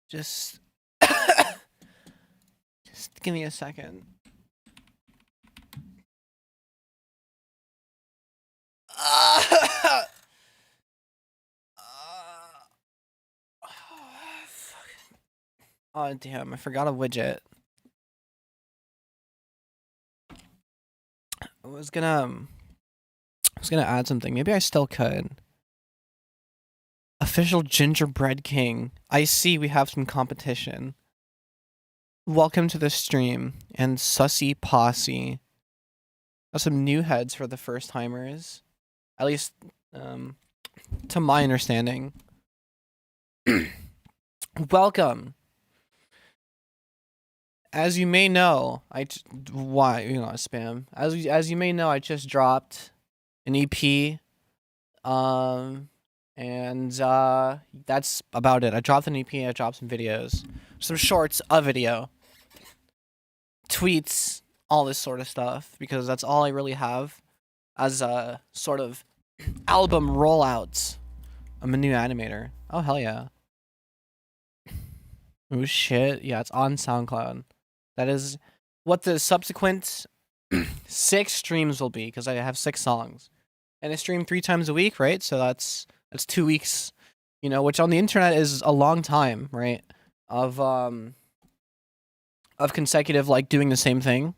Just just give me a second. Oh damn, I forgot a widget. I was gonna add something. Maybe I still could. Official gingerbread king. I see we have some competition. Welcome to the stream and sussy posse. Got some new heads for the first timers. At least to my understanding. Welcome. As you may know, spam. As you may know, I just dropped an EP. And that's about it. I dropped an EP, I dropped some videos. Some shorts, a video. Tweets, all this sort of stuff, because that's all I really have as a sort of album rollout. I'm a new animator. Oh, hell yeah. Oh, shit. Yeah, it's on SoundCloud. That is what the subsequent 6 streams will be, because I have 6 songs. And I stream 3 times a week, right? So that's 2 weeks, you know, which on the internet is a long time, right? Of consecutive, like, doing the same thing.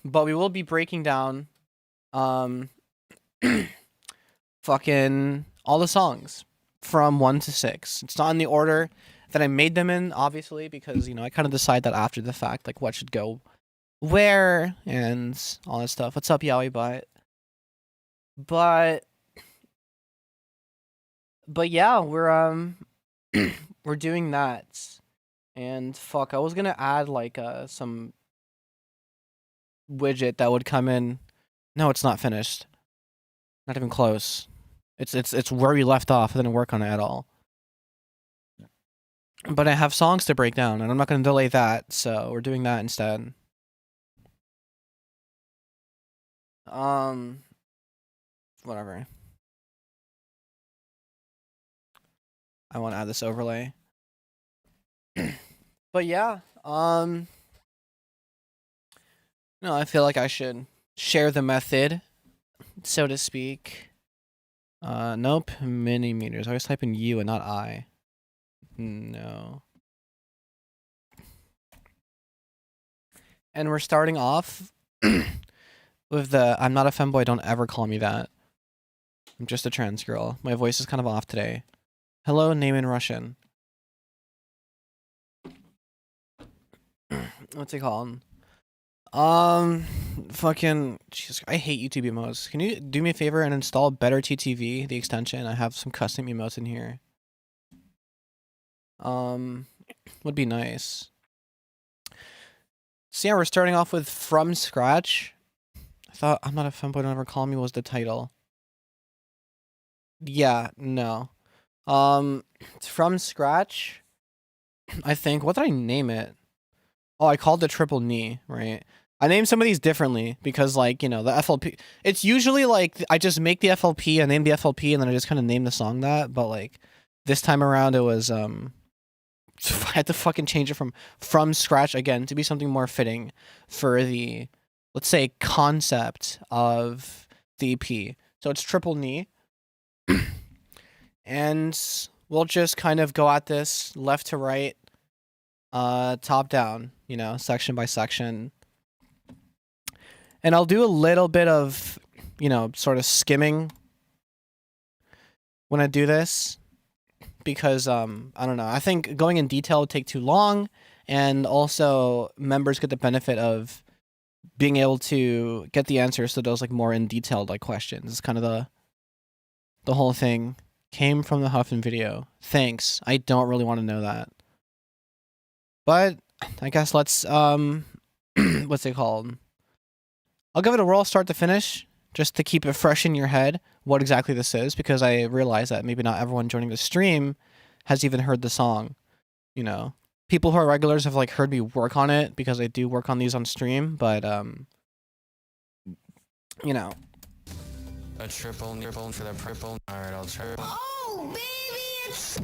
But we will be breaking down fucking all the songs from 1 to 6. It's not in the order that I made them in, obviously, because, you know, I kind of decide that after the fact, like, what should go where and all that stuff. What's up, Yowie Butt? But yeah, we're we're doing that. And fuck, I was gonna add like some widget that would come in. No, it's not finished. Not even close. It's where we left off. I didn't work on it at all. But I have songs to break down, and I'm not gonna delay that, so we're doing that instead. Whatever. I want to add this overlay. But yeah, no, I feel like I should share the method, so to speak. Nope, millimeters. I always type in U and not I. No. And we're starting off with the I'm not a femboy, don't ever call me that. I'm just a trans girl. My voice is kind of off today. Hello, name in Russian. What's it called? Fucking Jesus, I hate YouTube emotes. Can you do me a favor and install Better TTV, the extension? I have some custom emotes in here. Would be nice. So yeah, we're starting off with From Scratch. I thought I'm not a femboy, don't ever call me was the title. Yeah, no. It's From Scratch. I think. What did I name it? Oh, I called it Triple Knee, right? I named some of these differently because, like, you know, the FLP. It's usually like I just make the FLP, I name the FLP, and then I just kind of name the song that. But like this time around, it was I had to fucking change it from scratch again to be something more fitting for the, let's say, concept of the EP. So it's Triple Knee, and we'll just kind of go at this left to right, top down, you know, section by section. And I'll do a little bit of, you know, sort of skimming when I do this because, I don't know. I think going in detail would take too long, and also members get the benefit of being able to get the answers to those, like, more in detailed, like, questions. It's kind of the whole thing. Came from the Huffin video. Thanks. I don't really want to know that. But I guess let's, what's it called? I'll give it a whirl start to finish, just to keep it fresh in your head what exactly this is, because I realize that maybe not everyone joining the stream has even heard the song. You know, people who are regulars have, like, heard me work on it because I do work on these on stream, but you know. A triple for the purple. Alright, I'll try. Oh, baby, it's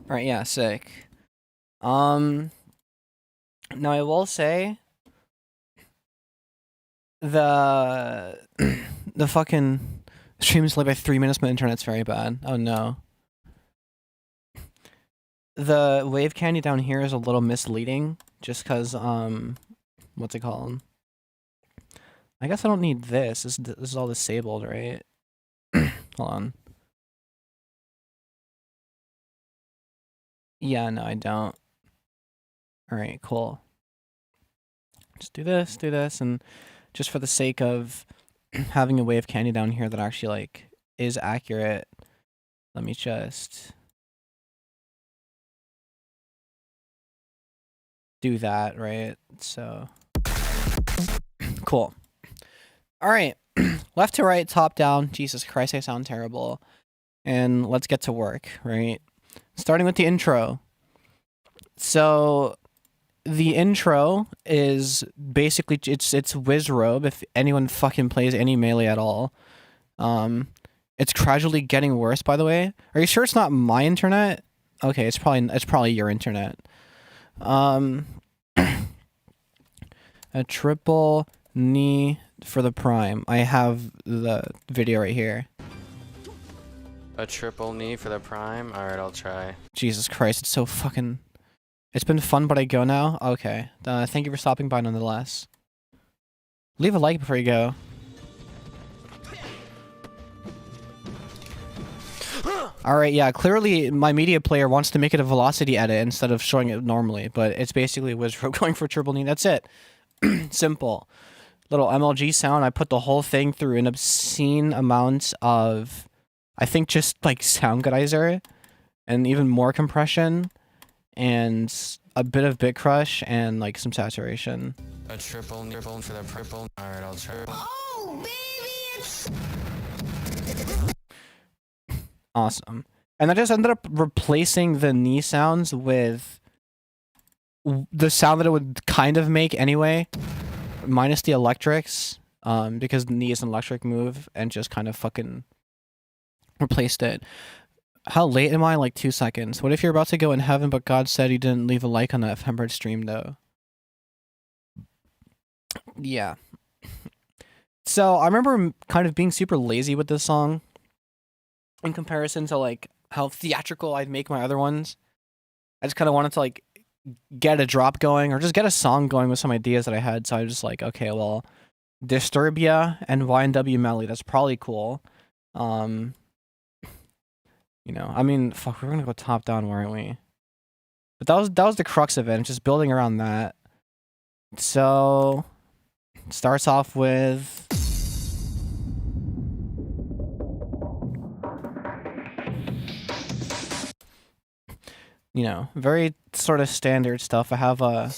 All right, yeah, sick. Now I will say the the fucking stream is delayed by 3 minutes. My internet's very bad. Oh no. The wave candy down here is a little misleading, just because what's it called? I guess I don't need this. This is all disabled, right? Hold on. Yeah, no, I don't. All right, cool. Just do this, and just for the sake of having a wave candy down here that actually like is accurate, let me just do that, right? So cool. All right, left to right, top down. Jesus Christ, I sound terrible. And let's get to work, right? Starting with the intro. So the intro is basically it's Wizrobe, if anyone fucking plays any Melee at all. It's gradually getting worse, by the way. Are you sure it's not my internet? Okay, it's probably your internet. A triple knee for the prime. I have the video right here. A triple knee for the prime? Alright, I'll try. Jesus Christ, it's so fucking... It's been fun, but I go now? Okay. Thank you for stopping by nonetheless. Leave a like before you go. Alright, yeah, clearly my media player wants to make it a velocity edit instead of showing it normally, but it's basically Wizrobe going for triple knee. That's it. Simple. Little MLG sound. I put the whole thing through an obscene amount of, I think, just like Soundgodizer and even more compression and a bit of bit crush and like some saturation. A triple for the purple. Alright, I'll try. Oh, baby, it's... Awesome. And I just ended up replacing the knee sounds with the sound that it would kind of make anyway, minus the electrics, because knee is an electric move, and just kind of fucking replaced it. How late am I? Like 2 seconds. What if you're about to go in heaven, but God said you didn't leave a like on that fembread stream, though? Yeah. So I remember kind of being super lazy with this song in comparison to like how theatrical I'd make my other ones. I just kind of wanted to like get a drop going or just get a song going with some ideas that I had. So I was just like, okay, well, Disturbia and YNW Melly, that's probably cool. You know, I mean, fuck, we're gonna go top down, weren't we? But that was the crux of it, and just building around that. So, it starts off with you know, very sort of standard stuff. I have a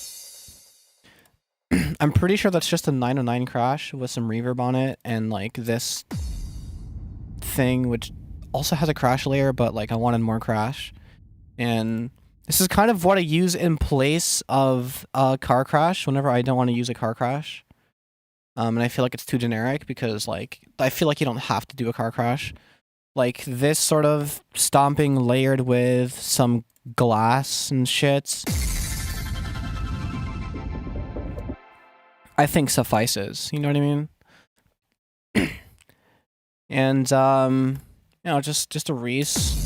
I'm pretty sure that's just a 909 crash with some reverb on it, and like this thing which also has a crash layer, but like I wanted more crash. And this is kind of what I use in place of a car crash whenever I don't want to use a car crash. And I feel like it's too generic because like I feel like you don't have to do a car crash. Like this sort of stomping layered with some glass and shit, I think suffices. You know what I mean? And you know, just a Reese.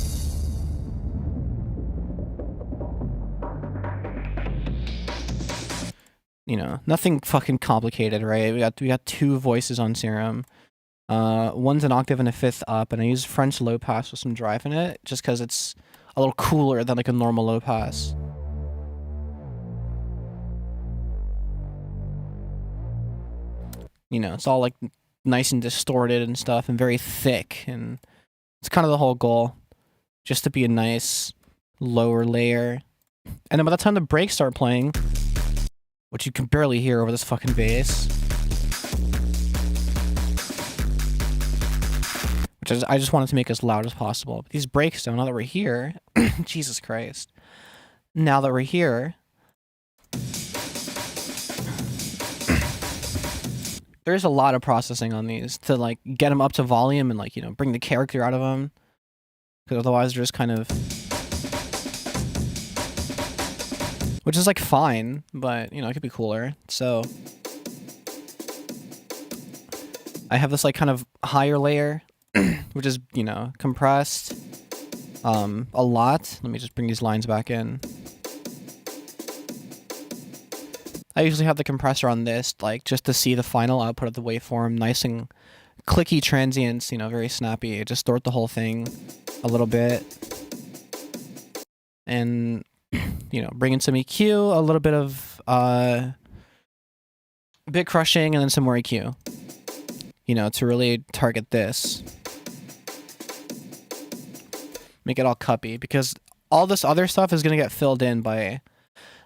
You know, nothing fucking complicated, right? We got 2 voices on Serum. One's an octave and a fifth up, and I use French low pass with some drive in it, just because it's a little cooler than like a normal low pass. You know, it's all like nice and distorted and stuff, and very thick, and it's kind of the whole goal, just to be a nice lower layer. And then by the time the breaks start playing, which you can barely hear over this fucking bass, which I just wanted to make as loud as possible. But these breaks, though, now that we're here, Jesus Christ, now that we're here, there's a lot of processing on these to like get them up to volume and like, you know, bring the character out of them, because otherwise they're just kind of which is like fine, but you know, it could be cooler. So I have this like kind of higher layer, which is, you know, compressed a lot. Let me just bring these lines back in. I usually have the compressor on this, like, just to see the final output of the waveform. Nice and clicky transients, you know, very snappy. Just distort the whole thing a little bit. And, you know, bring in some EQ, a little bit of bit crushing, and then some more EQ. You know, to really target this. Make it all cuppy, because all this other stuff is going to get filled in by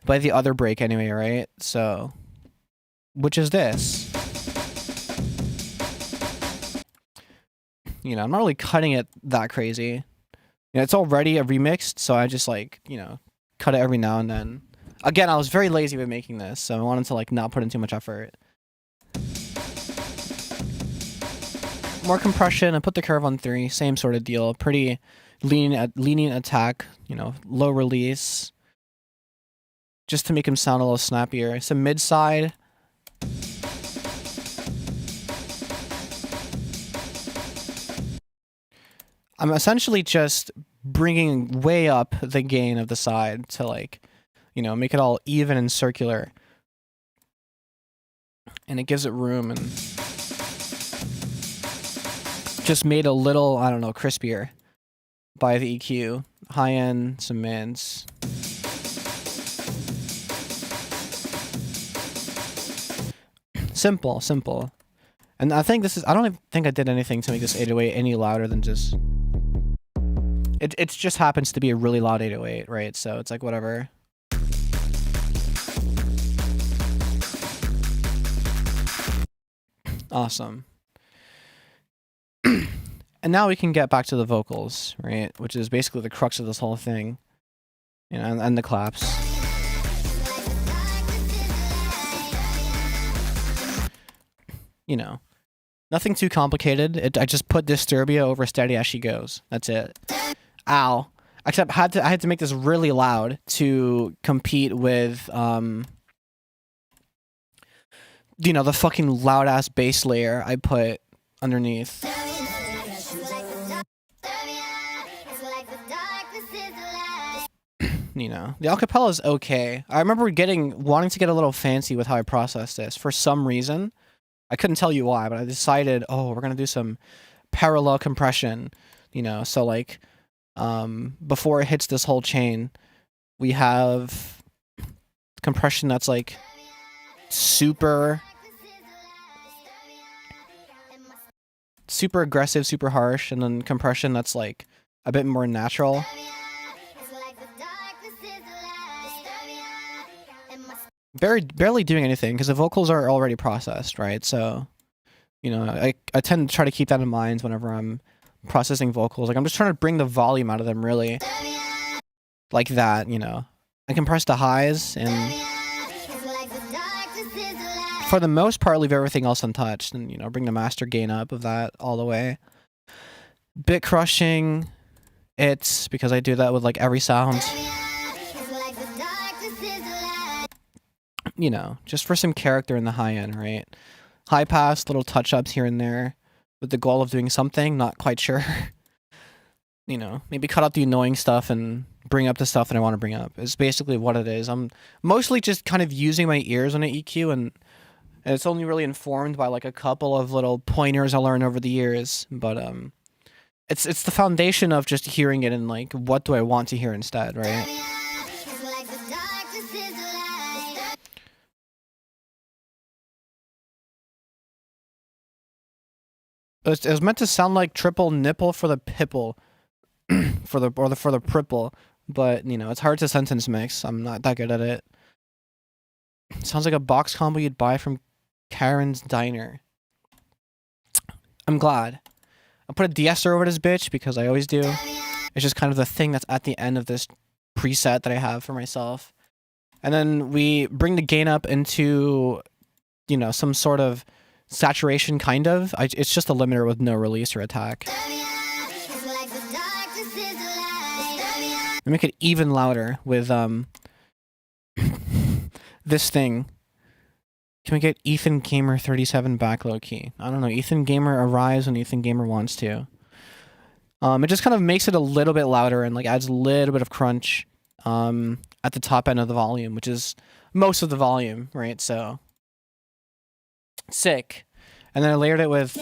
the other break anyway, right? So, which is this. You know, I'm not really cutting it that crazy. You know, it's already a remixed, so I just like, you know, cut it every now and then. Again, I was very lazy with making this, so I wanted to like not put in too much effort. More compression, I put the curve on 3, same sort of deal. Pretty lenient attack, you know, low release. Just to make him sound a little snappier. Some mid-side. I'm essentially just bringing way up the gain of the side to, like, you know, make it all even and circular. And it gives it room and just made a little, I don't know, crispier by the EQ. High end, some mids. Simple, simple. And I think this is, I don't even think I did anything to make this 808 any louder than just, it just happens to be a really loud 808, right? So it's like, whatever. Awesome. And now we can get back to the vocals, right? Which is basically the crux of this whole thing. You know, and the claps. You know, nothing too complicated. I just put Disturbia over Steady as She Goes. That's it. Ow. Except I had to make this really loud to compete with, you know, the fucking loud ass bass layer I put underneath. You know, the acapella is okay. I remember wanting to get a little fancy with how I processed this for some reason. I couldn't tell you why, but I decided, oh, we're gonna do some parallel compression, you know, so like, before it hits this whole chain, we have compression that's like super aggressive, super harsh, and then compression that's like a bit more natural. Barely doing anything because the vocals are already processed, right? So, you know, I tend to try to keep that in mind whenever I'm processing vocals. Like, I'm just trying to bring the volume out of them, really. Like that, you know. I compress the highs and for the most part leave everything else untouched and, you know, bring the master gain up of that all the way. Bit crushing, it's because I do that with like every sound. You know, just for some character in the high end, right? High pass, little touch-ups here and there with the goal of doing something, not quite sure. You know, maybe cut out the annoying stuff and bring up the stuff that I want to bring up. It's basically what it is. I'm mostly just kind of using my ears on an EQ, and it's only really informed by like a couple of little pointers I learned over the years. But it's the foundation of just hearing it and like, what do I want to hear instead, right? It was meant to sound like triple nipple for the pipple, for the pripple, but you know, it's hard to sentence mix. I'm not that good at it. Sounds like a box combo you'd buy from Karen's Diner. I'm glad. I put a de-esser over this bitch because I always do. It's just kind of the thing that's at the end of this preset that I have for myself. And then we bring the gain up into, you know, some sort of saturation, kind of. It's just a limiter with no release or attack. And make it even louder with this thing. Can we get Ethan Gamer 37 back low key? I don't know. Ethan Gamer arrives when Ethan Gamer wants to. It just kind of makes it a little bit louder and like adds a little bit of crunch at the top end of the volume, which is most of the volume, right? So sick. And then I layered it with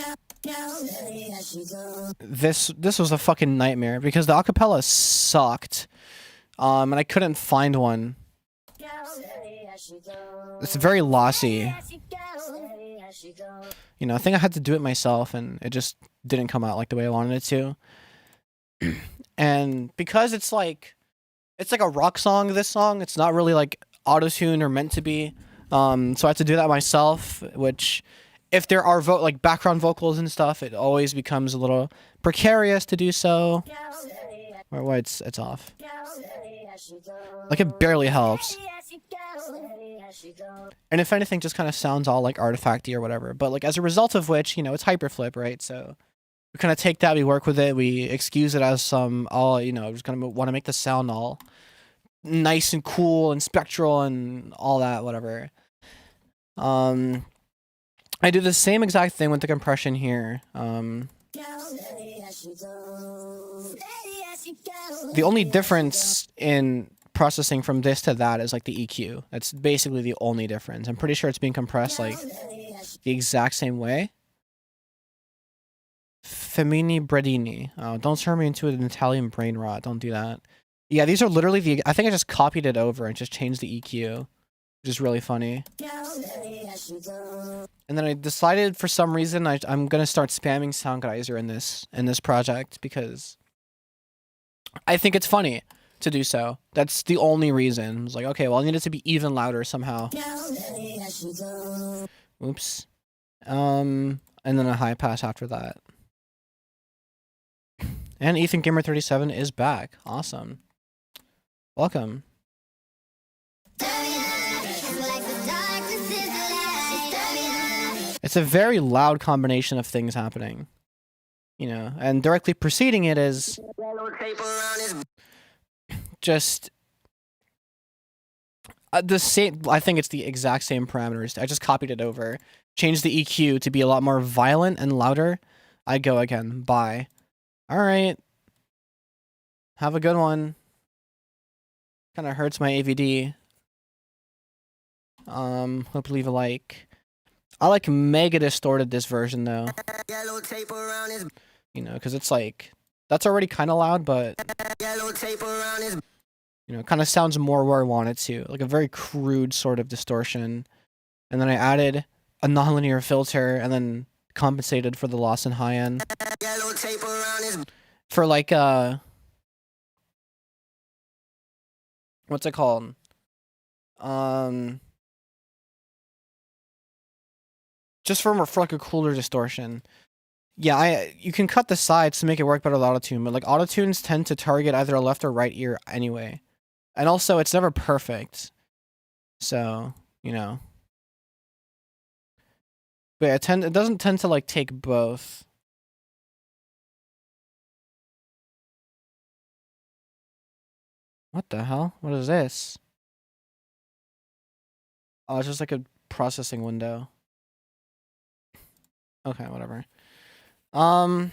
this. This was a fucking nightmare because the acapella sucked, and I couldn't find one. It's very lossy. You know, I think I had to do it myself, and it just didn't come out like the way I wanted it to. And because it's like a rock song, this song, it's not really like auto-tune or meant to be. So I had to do that myself, which if there are like background vocals and stuff, it always becomes a little precarious to do so. Why it's off. Like it barely helps. And if anything, just kind of sounds all like artifacty or whatever. But like as a result of which, you know, it's hyperflip, right? So we kind of take that, we work with it, we excuse it as some just gonna want to make the sound all nice and cool and spectral and all that, whatever. I do the same exact thing with the compression here. The only difference in processing from this to that is like the EQ. That's basically the only difference. I'm pretty sure it's being compressed like the exact same way. Femini Bredini. Oh, don't turn me into an Italian brain rot. Don't do that. Yeah, these are literally I think I just copied it over and just changed the EQ, which is really funny. And then I decided for some reason I'm gonna start spamming Soundgeyser in this project because I think it's funny to do so. That's the only reason. I was like, okay, well, I need it to be even louder somehow. Oops. And then a high pass after that. And Ethan Gamer 37 is back. Awesome. Welcome. It's a very loud combination of things happening. You know, and directly preceding it is just the same. I think it's the exact same parameters. I just copied it over, changed the EQ to be a lot more violent and louder. I go again. Bye. All right. Have a good one. Kind of hurts my AVD. Hope you leave a like. I like mega distorted this version though. You know, because it's like that's already kind of loud, but you know, it kind of sounds more where I want it to, like a very crude sort of distortion. And then I added a nonlinear filter, and then compensated for the loss in high end. For like what's it called? Just for like a cooler distortion. Yeah, you can cut the sides to make it work better with autotune, but like autotunes tend to target either a left or right ear anyway. And also it's never perfect. So, you know. But it doesn't tend to like take both. What the hell? What is this? Oh, it's just like a processing window. Okay, whatever. Either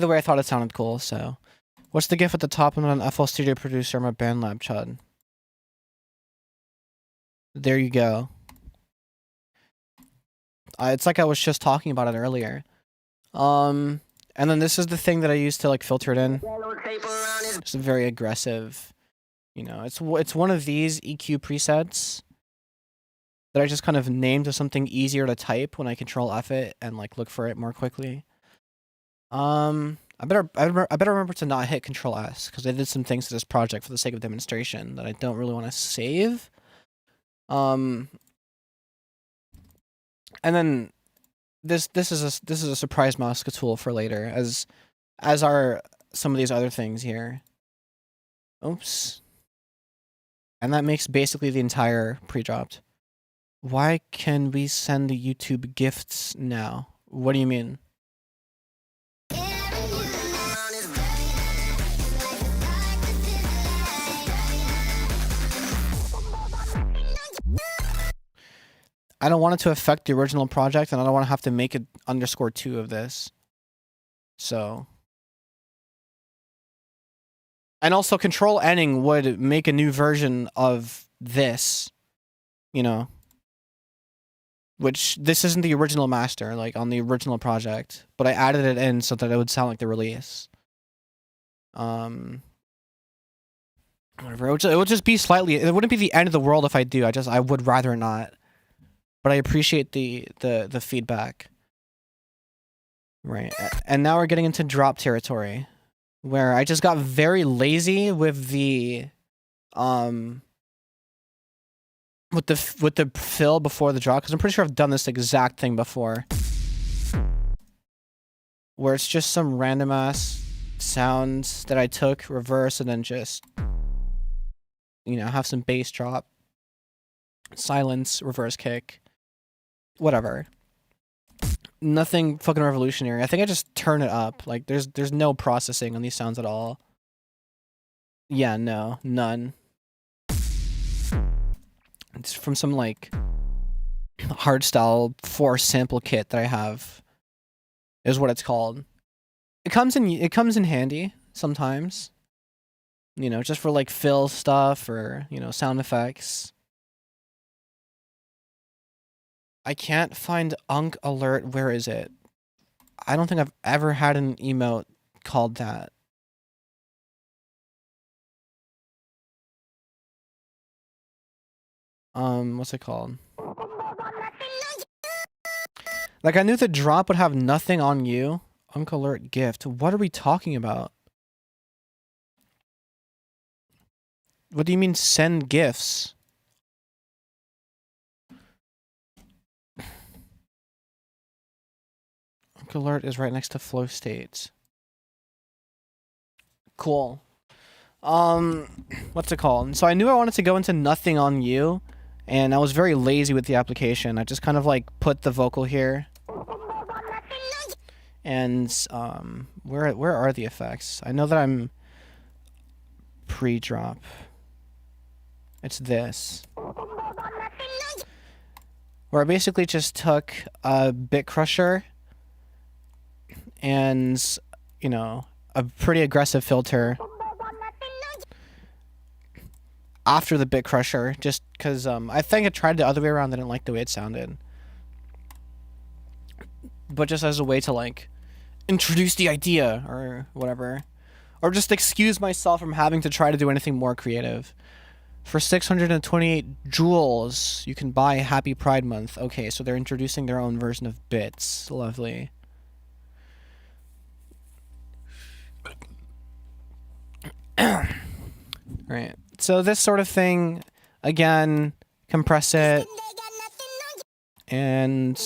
way, I thought it sounded cool, so. What's the GIF at the top? I'm not an FL Studio producer, I'm a BandLab chud. There you go. It's like I was just talking about it earlier. And then this is the thing that I used to like filter it in. It's a very aggressive, you know, it's one of these EQ presets that I just kind of named as something easier to type when I Control F it and like look for it more quickly. I better remember to not hit Control S because I did some things to this project for the sake of demonstration that I don't really want to save. And then this is a surprise Mosca tool for later, as are some of these other things here. Oops. And that makes basically the entire pre-dropped. Why can we send the YouTube gifts now? What do you mean? I don't want it to affect the original project, and I don't want to have to make it _2 of this. So. And also, control ending would make a new version of this, you know. Which, this isn't the original master, like, on the original project. But I added it in so that it would sound like the release. Whatever, it would just be slightly... It wouldn't be the end of the world if I do, I would rather not. But I appreciate the feedback. Right, and now we're getting into drop territory. Where I just got very lazy with the with the fill before the drop, because I'm pretty sure I've done this exact thing before, where it's just some random ass sounds that I took, reverse, and then just, you know, have some bass drop, silence, reverse kick, whatever. Nothing fucking revolutionary. I think I just turn it up. Like, there's no processing on these sounds at all. Yeah, no, none. It's from some, like, hardstyle 4 sample kit that I have, is what it's called. It comes in handy sometimes. You know, just for, like, fill stuff or, you know, sound effects. I can't find Unk Alert. Where is it? I don't think I've ever had an emote called that. What's it called? Like, I knew the drop would have nothing on you. Unk Alert gift. What are we talking about? What do you mean send gifts? Unk Alert is right next to flow states. Cool. What's it called? So I knew I wanted to go into nothing on you, and I was very lazy with the application. I just kind of like put the vocal here. And where are the effects? I know that I'm pre-drop. It's this. Where I basically just took a bit crusher and, you know, a pretty aggressive filter after the bit crusher, just because I think I tried the other way around. I didn't like the way it sounded. But just as a way to, like, introduce the idea or whatever. Or just excuse myself from having to try to do anything more creative. For 628 joules, you can buy Happy Pride Month. Okay, so they're introducing their own version of bits. Lovely. Right. So this sort of thing, again, compress it, and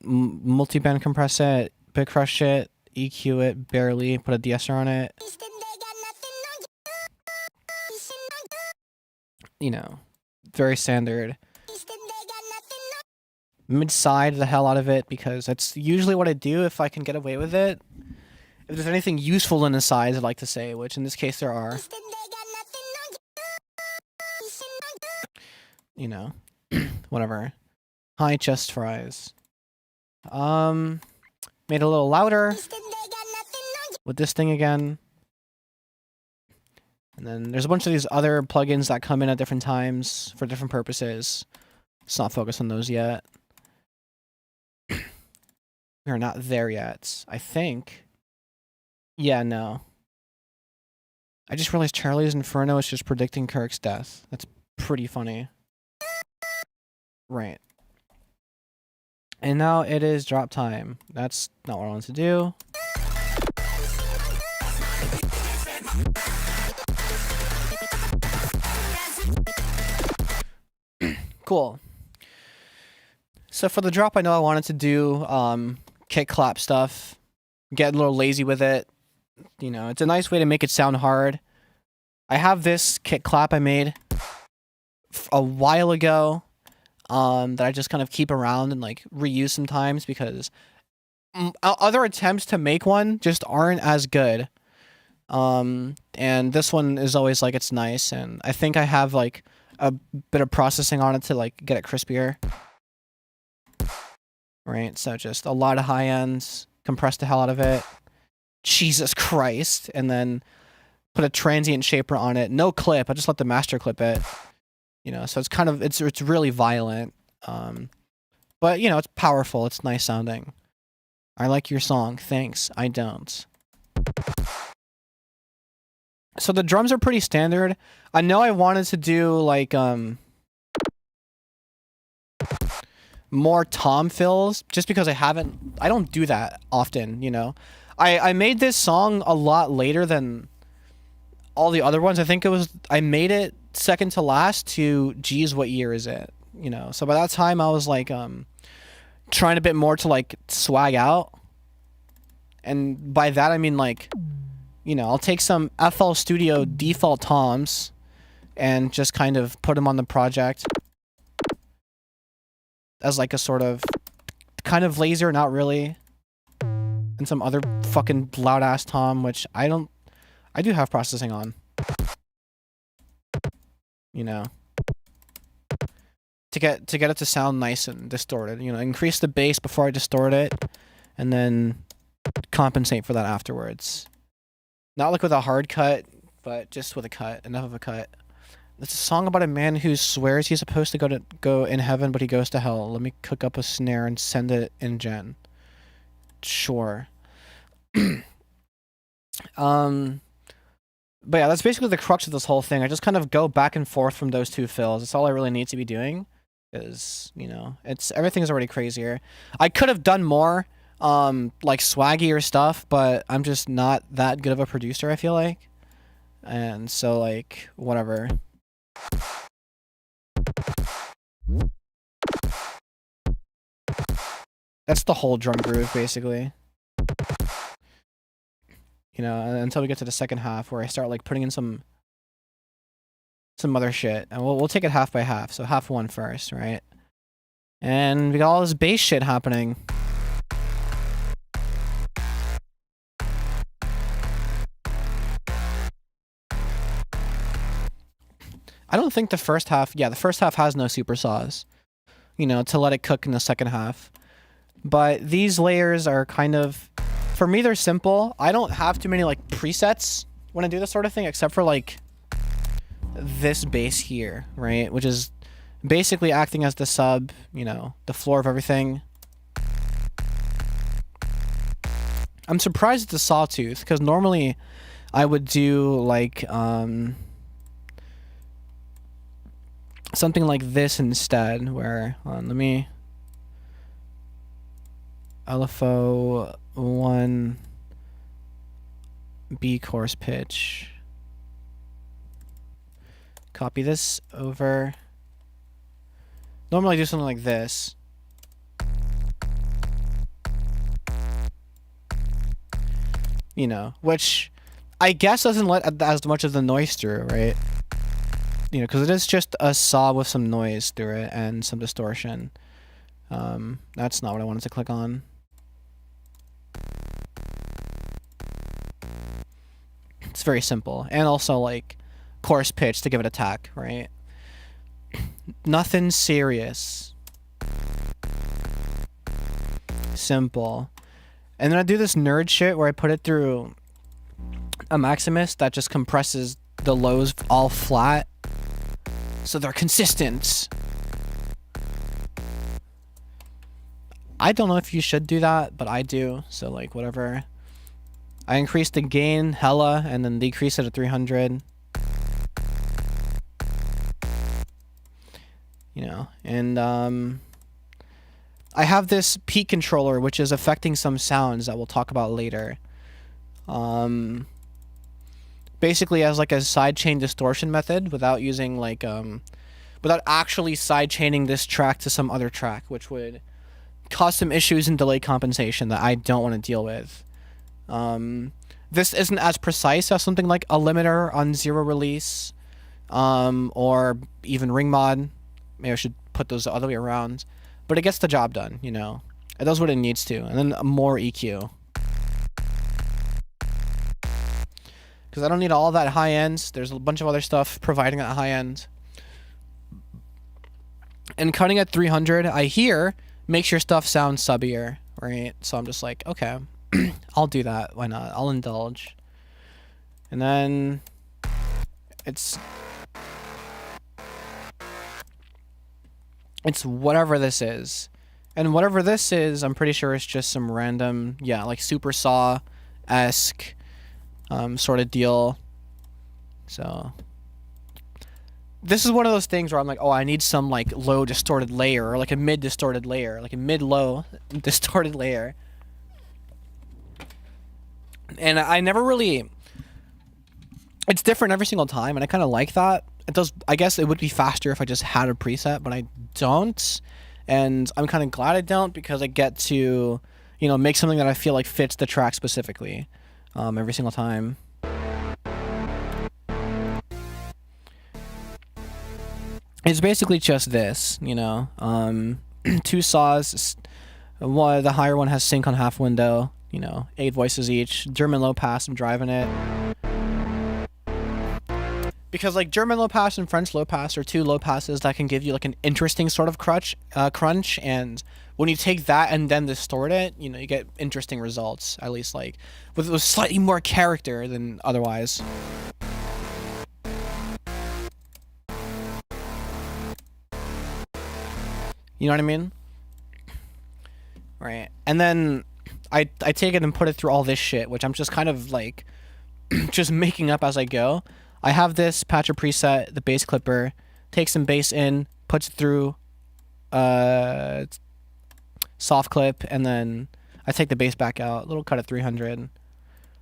multi-band compress it, bit crush it, EQ it barely, put a de-esser on it. You know, very standard. Mid-side the hell out of it, because that's usually what I do if I can get away with it. If there's anything useful in the sides, I'd like to say, which in this case there are. You know, whatever. High chest fries. Made a little louder with this thing again. And then there's a bunch of these other plugins that come in at different times for different purposes. Let's not focus on those yet. We are not there yet, I think. Yeah, no. I just realized Charlie's Inferno is just predicting Kirk's death. That's pretty funny. Right. And now it is drop time. That's not what I wanted to do. Cool. So for the drop, I know I wanted to do kick clap stuff. Get a little lazy with it. You know, it's a nice way to make it sound hard. I have this kick clap I made a while ago that I just kind of keep around and like reuse sometimes because other attempts to make one just aren't as good. And this one is always like, it's nice, and I think I have like a bit of processing on it to like get it crispier. right? So just a lot of high ends, compress the hell out of it. Jesus Christ. And then put a transient shaper on it. No clip. I just let the master clip it. You know, so it's kind of, it's really violent. But, you know, it's powerful. It's nice sounding. I like your song. Thanks. I don't. So the drums are pretty standard. I know I wanted to do like more tom fills just because I don't do that often, you know. I made this song a lot later than all the other ones. I think I made it second to last to geez, what year is it? You know. So by that time I was like trying a bit more to like swag out. And by that I mean like, you know, I'll take some FL Studio default toms and just kind of put them on the project as like a sort of kind of laser, not really. And some other fucking loud ass tom, which I do have processing on. You know. To get it to sound nice and distorted. You know, increase the bass before I distort it and then compensate for that afterwards. Not like with a hard cut, but just with a cut, enough of a cut. It's a song about a man who swears he's supposed to go in heaven, but he goes to hell. Let me cook up a snare and send it in gen. Sure. But yeah, that's basically the crux of this whole thing. I just kind of go back and forth from those two fills. That's all I really need to be doing. Because, you know, everything's already crazier. I could have done more, like swaggier stuff, but I'm just not that good of a producer, I feel like. And so, like, whatever. That's the whole drum groove, basically. You know, until we get to the second half where I start like putting in some other shit. And we'll take it half by half. So half one first, right? And we got all this bass shit happening. I don't think the first half has no super saws. You know, to let it cook in the second half. But these layers are kind of, for me, they're simple. I don't have too many like presets when I do this sort of thing, except for like this bass here, right? Which is basically acting as the sub, you know, the floor of everything. I'm surprised it's a sawtooth, because normally I would do like something like this instead, where, let me LFO 1 B course pitch. Copy this over. Normally I do something like this. You know, which I guess doesn't let as much of the noise through, right? You know, because it is just a saw with some noise through it and some distortion. That's not what I wanted to click on. It's very simple. And also, like, coarse pitch to give it attack, right? Nothing serious. Simple. And then I do this nerd shit where I put it through a Maximus that just compresses the lows all flat, so they're consistent. I don't know if you should do that, but I do, so like whatever. I increased the gain hella and then decrease it to 300. You know, and I have this peak controller which is affecting some sounds that we'll talk about later. Basically as like a sidechain distortion method without using like without actually sidechaining this track to some other track, which would cause some issues in delay compensation that I don't want to deal with. This isn't as precise as something like a limiter on zero release, or even ring mod. Maybe I should put those the other way around, but it gets the job done, you know. It does what it needs to, and then more EQ. Because I don't need all that high end. There's a bunch of other stuff providing that high end. And cutting at 300, I hear makes your stuff sound subbier, right? So I'm just like, okay, I'll do that. Why not? I'll indulge. And then it's whatever this is. And whatever this is, I'm pretty sure it's just some random, yeah, like super saw-esque sort of deal. So this is one of those things where I'm like, oh, I need some like low distorted layer, or like a mid distorted layer, like a mid-low distorted layer. And I never really, it's different every single time, and I kind of like that. It does, I guess it would be faster if I just had a preset, but I don't. And I'm kind of glad I don't, because I get to, you know, make something that I feel like fits the track specifically every single time. It's basically just this, you know. 2 saws. One, the higher one has sync on half window, you know, 8 voices each. German low pass, I'm driving it. Because like German low pass and French low pass are 2 low passes that can give you like an interesting sort of crunch, and when you take that and then distort it, you know, you get interesting results, at least like with slightly more character than otherwise. You know what I mean? Right. And then I take it and put it through all this shit, which I'm just kind of like just making up as I go. I have this patcher preset, the bass clipper, takes some bass in, puts it through soft clip, and then I take the bass back out, little cut at 300.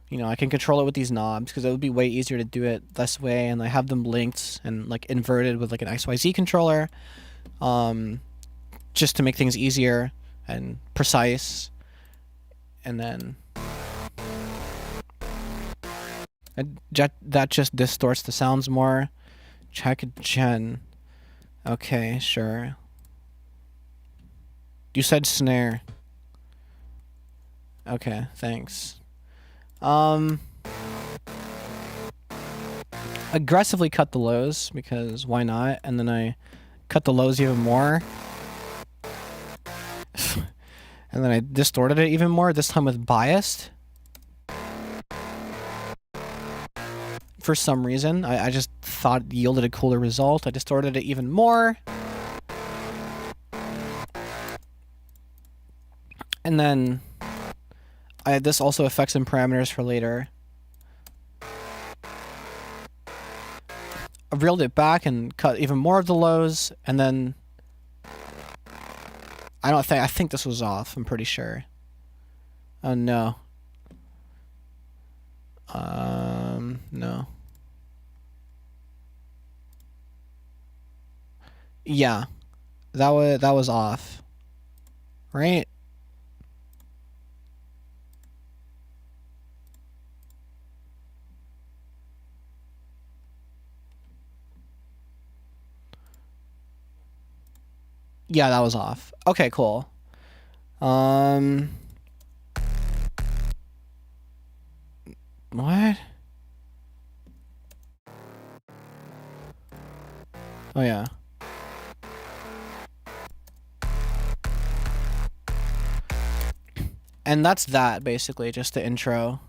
You know, I can control it with these knobs because it would be way easier to do it this way, and I have them linked and like inverted with like an XYZ controller, just to make things easier and precise. And then that just distorts the sounds more. Check gen. Okay, sure. You said snare. Okay, thanks. Aggressively cut the lows, because why not? And then I cut the lows even more. And then I distorted it even more, this time with biased. For some reason, I just thought it yielded a cooler result. I distorted it even more. And then this also affects some parameters for later. I reeled it back and cut even more of the lows, and then I think this was off, I'm pretty sure. Oh no. No. Yeah. That was off. Right? Yeah, that was off. Okay, cool. What? Oh yeah. And that's that, basically, just the intro.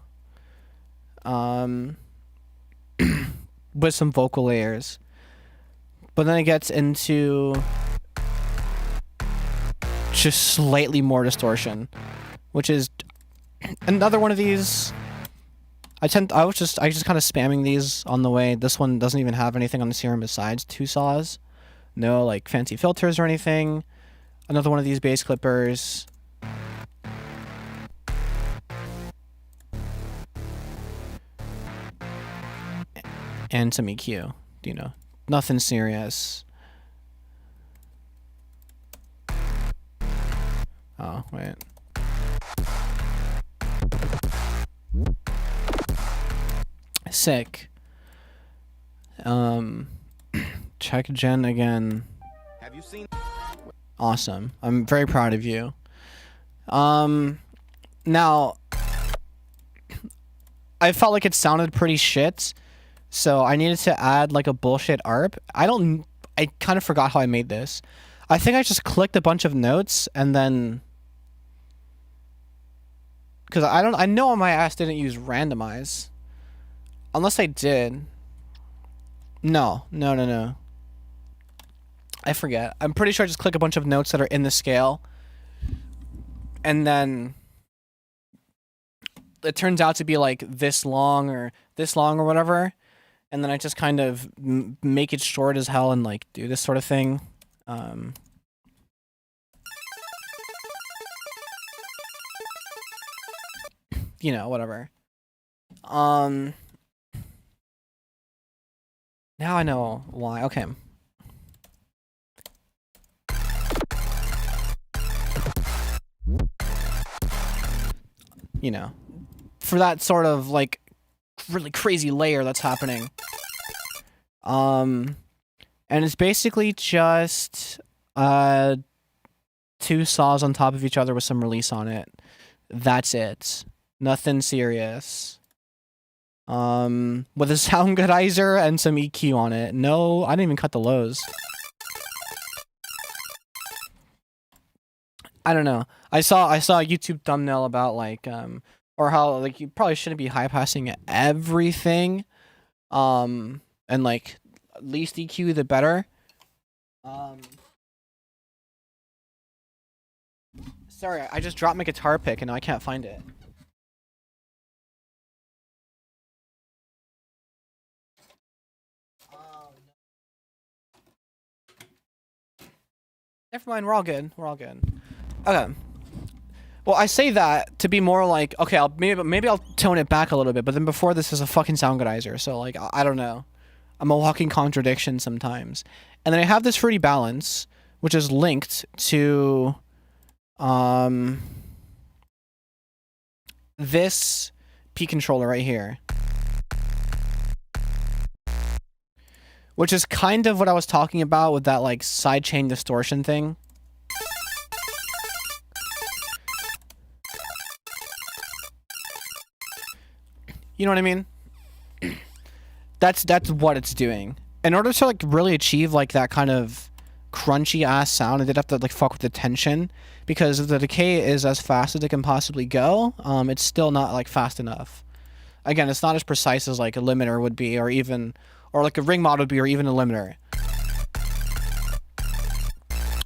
With some vocal layers. But then it gets into just slightly more distortion, which is another one of these. I was just kind of spamming these on the way. This one doesn't even have anything on the serum besides 2 saws. No like fancy filters or anything. Another one of these bass clippers. And some EQ, you know, nothing serious. Oh, wait. Sick. Check gen again. Have you seen? Awesome. I'm very proud of you. Now, I felt like it sounded pretty shit, so I needed to add like a bullshit ARP. I kind of forgot how I made this. I think I just clicked a bunch of notes and then, because I know my ass didn't use randomize, unless I did. No. I forget. I'm pretty sure I just click a bunch of notes that are in the scale, and then it turns out to be like this long or whatever, and then I just kind of make it short as hell and like do this sort of thing. You know, whatever. Now I know why. Okay. You know, for that sort of like really crazy layer that's happening. And it's basically just 2 saws on top of each other with some release on it. That's it. Nothing serious. With a sound goodizer and some EQ on it. No, I didn't even cut the lows. I don't know. I saw a YouTube thumbnail about like or how like you probably shouldn't be high passing everything. And like least EQ the better. Sorry, I just dropped my guitar pick and now I can't find it. Never mind, we're all good. We're all good. Okay. Well, I say that to be more like, okay, maybe I'll tone it back a little bit, but then before this is a fucking sound goodizer, so like I don't know. I'm a walking contradiction sometimes. And then I have this fruity balance, which is linked to this P controller right here. Which is kind of what I was talking about with that like sidechain distortion thing. You know what I mean? That's what it's doing. In order to like really achieve like that kind of crunchy ass sound, I did have to like fuck with the tension, because if the decay is as fast as it can possibly go, it's still not like fast enough. Again, it's not as precise as like a limiter would be, or like a ring mod would be, or even a limiter.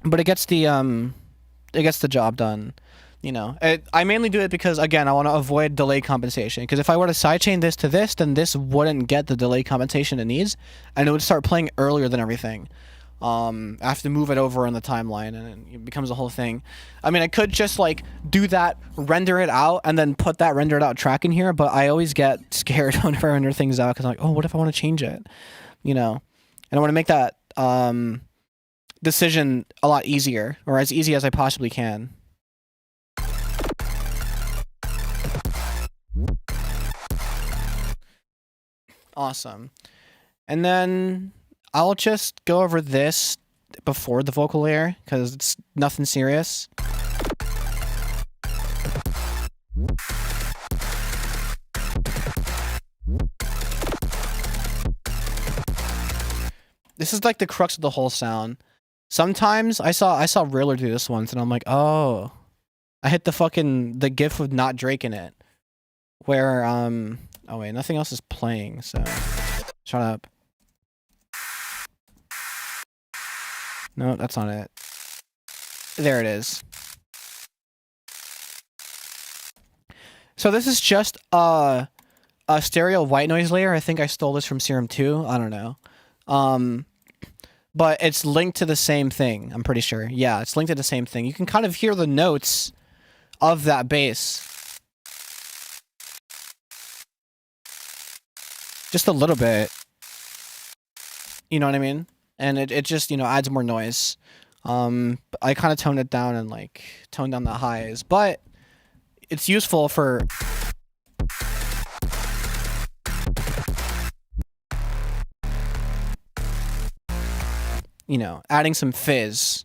But it gets the job done. You know, I mainly do it because, again, I want to avoid delay compensation. Because if I were to sidechain this to this, then this wouldn't get the delay compensation it needs, and it would start playing earlier than everything. I have to move it over on the timeline, and it becomes a whole thing. I mean, I could just like do that, render it out, and then put that rendered out track in here. But I always get scared whenever I render things out, because I'm like, oh, what if I want to change it? You know, and I want to make that decision a lot easier, or as easy as I possibly can. Awesome. And then I'll just go over this before the vocal layer, because it's nothing serious. This is like the crux of the whole sound. Sometimes I saw Riller do this once, and I'm like, oh, I hit the gif with not Drake in it, where oh wait, nothing else is playing, so shut up. No, that's not it. There it is. So this is just a stereo white noise layer. I think I stole this from Serum 2. I don't know. But it's linked to the same thing, I'm pretty sure. Yeah, it's linked to the same thing. You can kind of hear the notes of that bass. Just a little bit. You know what I mean? And it just, you know, adds more noise. I kind of toned it down and like toned down the highs, but it's useful for you know, adding some fizz,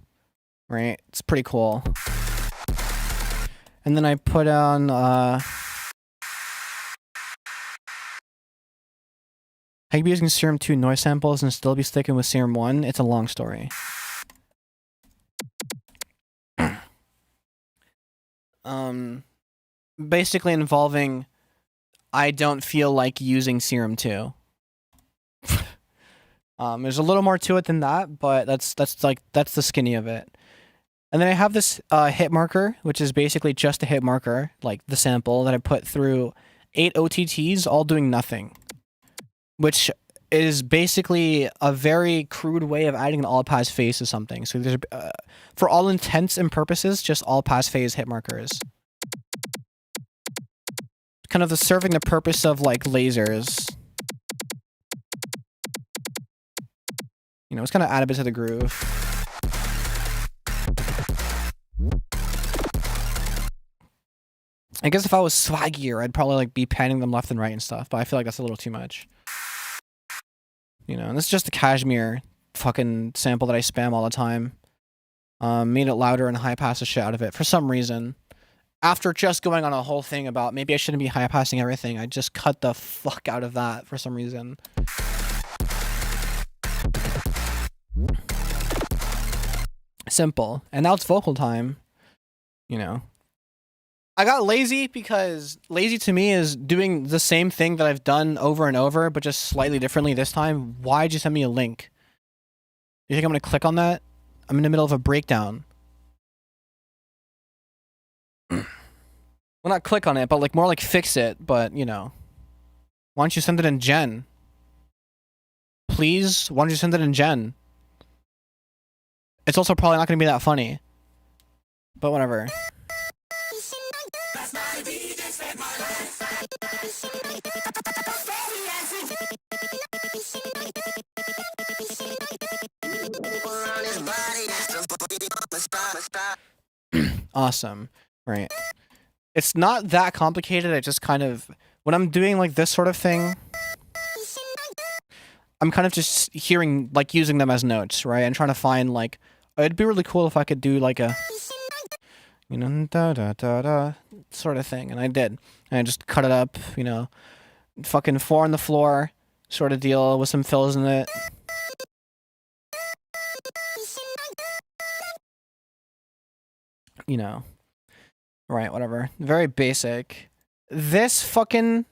right? It's pretty cool. And then I put on I could be using Serum 2 noise samples and still be sticking with Serum 1. It's a long story. basically involving I don't feel like using Serum 2. There's a little more to it than that, but that's the skinny of it. And then I have this hit marker, which is basically just a hit marker, like the sample that I put through 8 OTTs, all doing nothing, which is basically a very crude way of adding an all-pass phase to something. So there's, for all intents and purposes, just all-pass phase hit markers. Kind of serving the purpose of like lasers. You know, it's kind of add a bit to the groove. I guess if I was swaggier, I'd probably like be panning them left and right and stuff, but I feel like that's a little too much. You know, and this is just a cashmere fucking sample that I spam all the time. Made it louder and high pass the shit out of it for some reason. After just going on a whole thing about maybe I shouldn't be high passing everything, I just cut the fuck out of that for some reason. Simple. And now it's vocal time. You know. I got lazy because lazy to me is doing the same thing that I've done over and over, but just slightly differently this time. Why'd you send me a link? You think I'm going to click on that? I'm in the middle of a breakdown. Well, not click on it, but like more like fix it, but you know. Why don't you send it in Gen? Please? Why don't you send it in Gen? It's also probably not going to be that funny. But whatever. Awesome. Right. It's not that complicated. I just kind of, when I'm doing like this sort of thing, I'm kind of just hearing, like using them as notes, right? And trying to find like, it'd be really cool if I could do like a, you know, da da da da sort of thing. And I did. And I just cut it up, you know, fucking 4 on the floor sort of deal with some fills in it. You know. Right, whatever. Very basic. This fucking...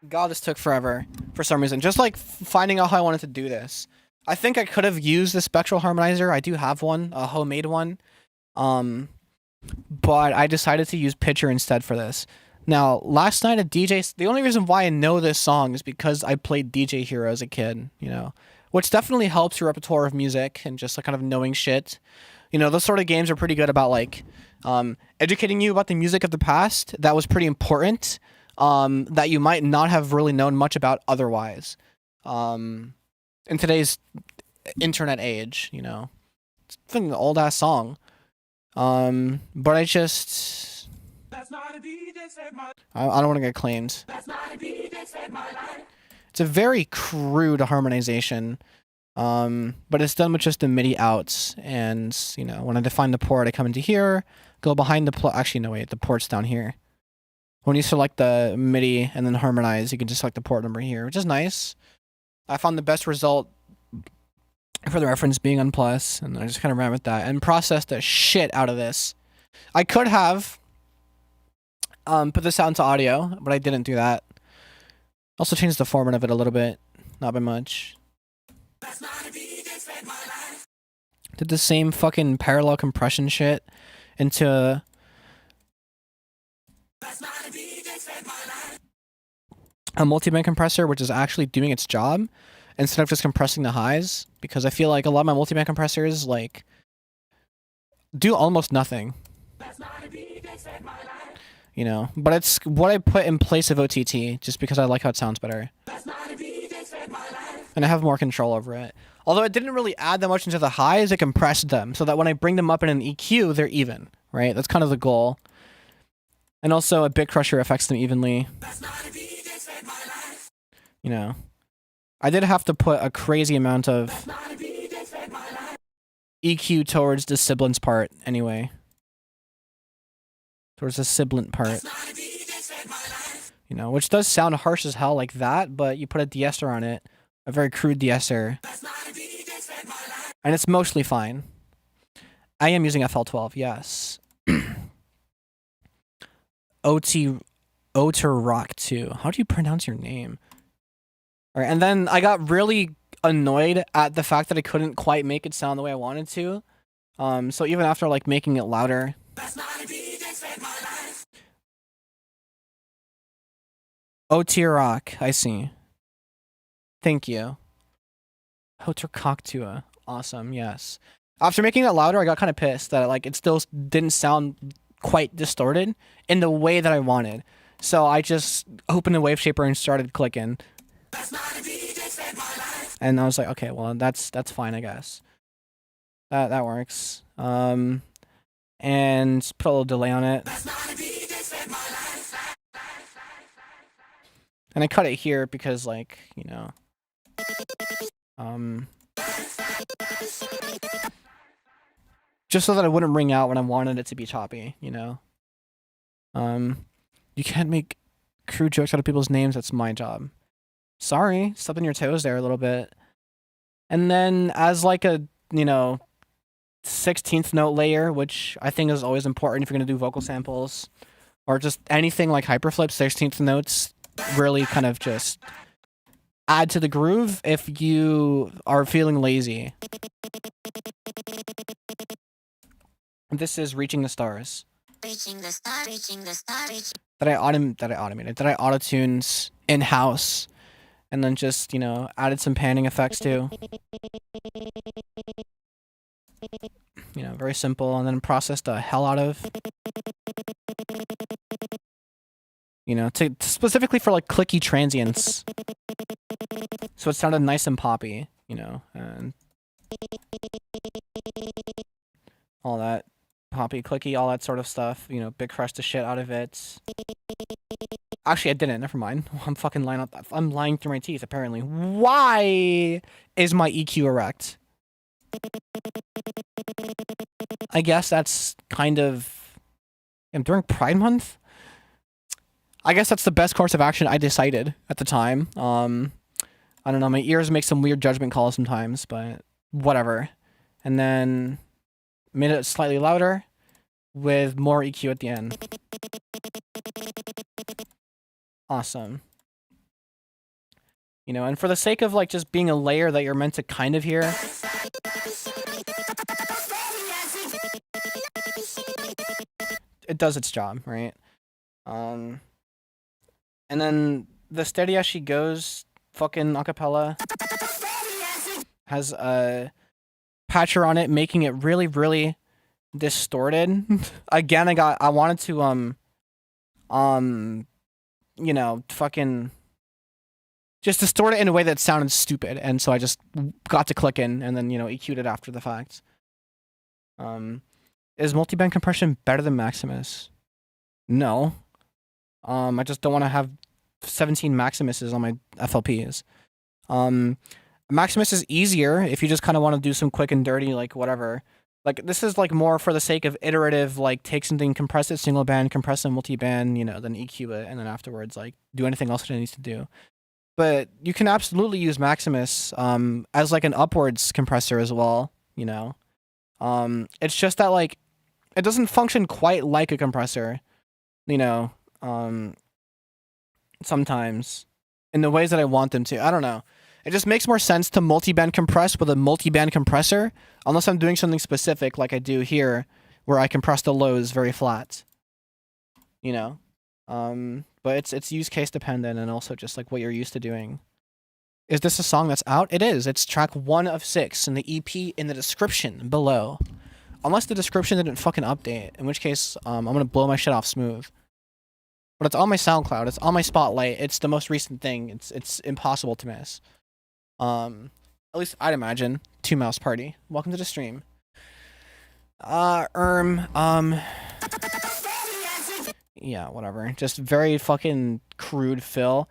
God, this took forever for some reason. Just like finding out how I wanted to do this. I think I could have used the spectral harmonizer. I do have one, a homemade one. But I decided to use Pitcher instead for this. Now, last night at DJ... The only reason why I know this song is because I played DJ Hero as a kid, you know. Which definitely helps your repertoire of music and just like kind of knowing shit. You know, those sort of games are pretty good about like educating you about the music of the past. That was pretty important. That you might not have really known much about otherwise. In today's internet age, you know. It's an old ass song. But I just... I don't want to get claimed. It's a very crude harmonization, but it's done with just the MIDI outs. And, you know, when I define the port, I come into here, go behind the actually, no, wait, the port's down here. When you select the MIDI and then harmonize, you can just select the port number here, which is nice. I found the best result for the reference being on plus, and I just kind of ran with that and processed the shit out of this. I could have put this out into audio, but I didn't do that. Also changed the format of it a little bit, not by much. Did the same fucking parallel compression shit into a multi-band compressor, which is actually doing its job instead of just compressing the highs, because I feel like a lot of my multi-band compressors like do almost nothing. You know, but it's what I put in place of OTT, just because I like how it sounds better. And I have more control over it. Although it didn't really add that much into the highs, it compressed them, so that when I bring them up in an EQ, they're even, right? That's kind of the goal. And also, a bit crusher affects them evenly. You know, I did have to put a crazy amount of EQ towards the sibilance part, anyway. Towards the sibilant part. You know, which does sound harsh as hell like that, but you put a de-esser on it. A very crude de-esser. And it's mostly fine. I am using FL12, yes. Oterrock 2. How do you pronounce your name? All right, and then I got really annoyed at the fact that I couldn't quite make it sound the way I wanted to. So even after like making it louder. Oterrock, I see. Thank you. Hotercoctua. Awesome, yes. After making it louder, I got kind of pissed that like it still didn't sound quite distorted in the way that I wanted. So I just opened the wave shaper and started clicking. And I was like, okay, well that's fine, I guess. That works. And put a little delay on it. And I cut it here because like, you know, just so that it wouldn't ring out when I wanted it to be choppy, you know. You can't make crude jokes out of people's names. That's my job. Sorry, stepping your toes there a little bit. And then as like a, you know, 16th note layer, which I think is always important if you're gonna do vocal samples, or just anything like hyperflip, 16th notes really kind of just add to the groove if you are feeling lazy. This is Reaching the Stars. Reaching the star, reaching the star, reaching. That I auto-tunes in-house, and then just, you know, added some panning effects too. You know, very simple, and then processed the hell out of. You know, to specifically for like clicky transients. So it sounded nice and poppy, you know, and all that. Poppy, clicky, all that sort of stuff. You know, big crush the shit out of it. Actually, I didn't. Never mind. I'm fucking lying. I'm lying through my teeth, apparently. Why is my EQ erect? I guess that's kind of... during Pride Month? I guess that's the best course of action I decided at the time. I don't know. My ears make some weird judgment calls sometimes, but whatever. And then made it slightly louder with more EQ at the end. Awesome. You know, and for the sake of like just being a layer that you're meant to kind of hear, it does its job, right? And then the Steady As She Goes fucking acapella has a patcher on it, making it really, really distorted. Again, I wanted to you know, fucking just distort it in a way that sounded stupid, and so I just got to click in and then, you know, EQ'd it after the fact. Is multiband compression better than Maximus? No. I just don't want to have 17 Maximuses on my FLPs. Maximus is easier if you just kind of want to do some quick and dirty, like whatever. Like this is like more for the sake of iterative, like take something, compress it, single band, compress it, multi-band, you know, then EQ it, and then afterwards like do anything else that it needs to do. But you can absolutely use Maximus as like an upwards compressor as well, you know. It's just that like it doesn't function quite like a compressor, you know. Sometimes in the ways that I want them to. I don't know. It just makes more sense to multi-band compress with a multi-band compressor, unless I'm doing something specific like I do here, where I compress the lows very flat. You know? But it's use case dependent and also just like what you're used to doing. Is this a song that's out? It is. It's track 1 of 6 in the EP in the description below. Unless the description didn't fucking update, in which case I'm gonna blow my shit off smooth. But it's on my SoundCloud, it's on my Spotlight, it's the most recent thing, it's impossible to miss. At least I'd imagine. 2 Mouse Party. Welcome to the stream. Yeah, whatever. Just very fucking crude fill.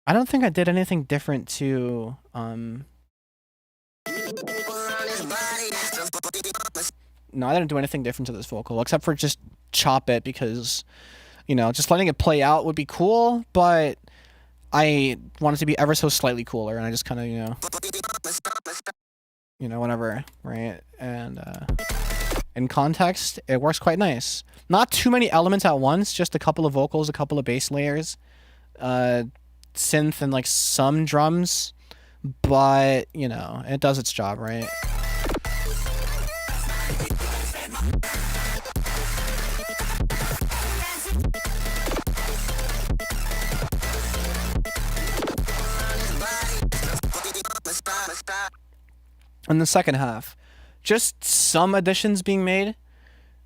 I don't think I did anything different to, no, I didn't do anything different to this vocal, except for just chop it because, you know, just letting it play out would be cool, but I want it to be ever so slightly cooler, and I just kind of, you know, whatever, right? And in context, it works quite nice. Not too many elements at once, just a couple of vocals, a couple of bass layers, synth, and like some drums, but it does its job, right? In the second half, just some additions being made.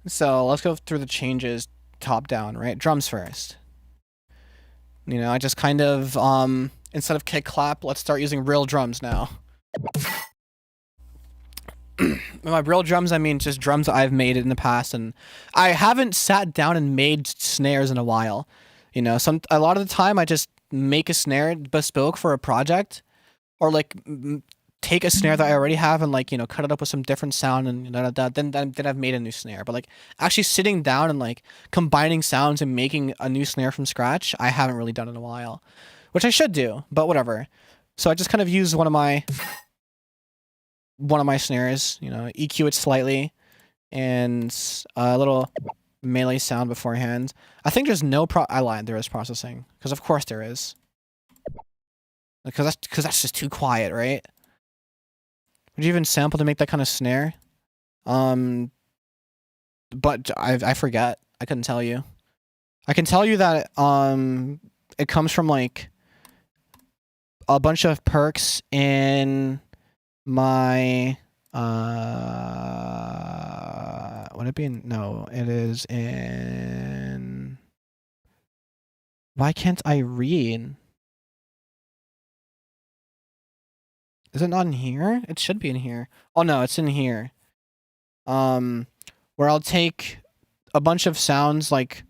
So let's go through the changes top down, right? Drums first. I just kind of, instead of kick clap, let's start using real drums now. By real drums, I mean just drums I've made in the past, and I haven't sat down and made snares in a while. A lot of the time I just make a snare bespoke for a project, or like take a snare that I already have and like cut it up with some different sound and then I've made a new snare. But like actually sitting down and like combining sounds and making a new snare from scratch, I haven't really done in a while, which I should do, but whatever. So I just kind of use one of my snares, EQ it slightly, and a little melee sound beforehand. I think there's no I lied, there is processing, because of course there is, because that's just too quiet, right? Would you even sample to make that kind of snare? But I forget. I couldn't tell you. I can tell you that it comes from like a bunch of perks in my would it be in, no, it is in, why can't I read? Is it not in here? It should be in here. Oh no, it's in here. Where I'll take a bunch of sounds like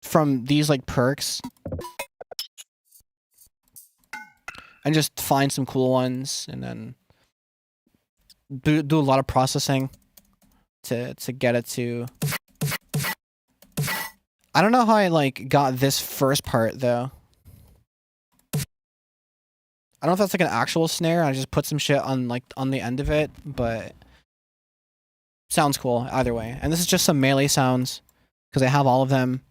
from these like perks and just find some cool ones, and then do a lot of processing to get it to. I don't know how I like got this first part though. I don't know if that's like an actual snare. I just put some shit on the end of it, but sounds cool either way. And this is just some melee sounds because I have all of them,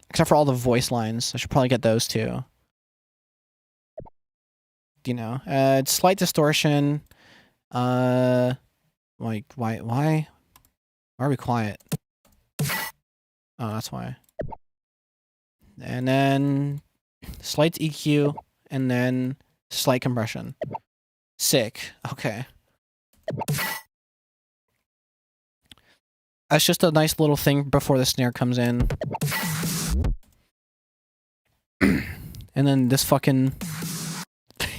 except for all the voice lines. I should probably get those too. It's slight distortion. Like why are we quiet? Oh, that's why. And then slight EQ. And then slight compression. Sick. Okay. That's just a nice little thing before the snare comes in. And then this fucking,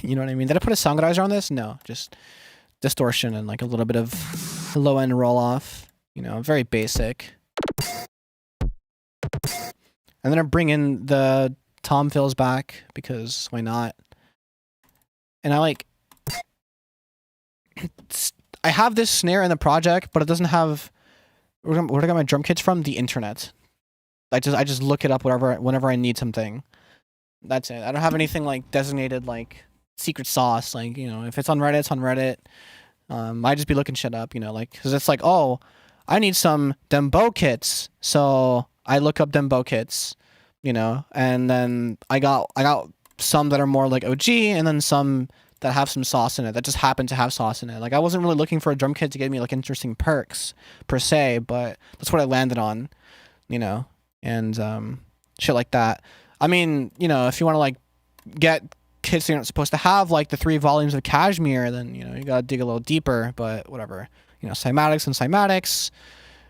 you know what I mean? Did I put a sound geyser on this? No, just distortion and like a little bit of low end roll off. Very basic. And then I bring in the tom fills back because why not? And I have this snare in the project, but it doesn't have. Where I got my drum kits from? The internet. I just look it up whenever I need something. That's it. I don't have anything like designated like secret sauce. Like if it's on Reddit, it's on Reddit. I just be looking shit up. Because it's like, oh, I need some Dembow kits, so I look up Dembow kits. And then I got some that are more like OG, and then some that have some sauce in it that just happen to have sauce in it. Like I wasn't really looking for a drum kit to give me like interesting perks per se, but that's what I landed on, and shit like that. I mean, if you want to like get kits you're not supposed to have, like the 3 volumes of Cashmere, then you gotta dig a little deeper. But whatever, cymatics and cymatics.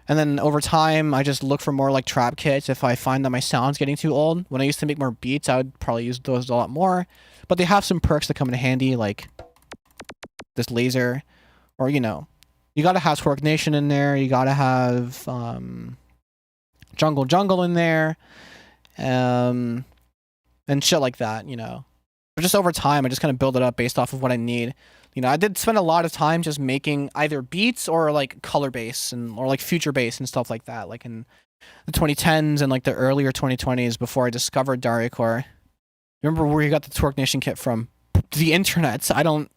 And then over time, I just look for more like trap kits if I find that my sound's getting too old. When I used to make more beats, I would probably use those a lot more. But they have some perks that come in handy, like this laser, or you gotta have Twerk Nation in there. You gotta have Jungle in there, and shit like that. But just over time, I just kind of build it up based off of what I need. I did spend a lot of time just making either beats or like color bass or like future bass and stuff like that, like in the 2010s and like the earlier 2020s before I discovered dariacore. Remember where you got the Twerk Nation kit from? The internet. I don't.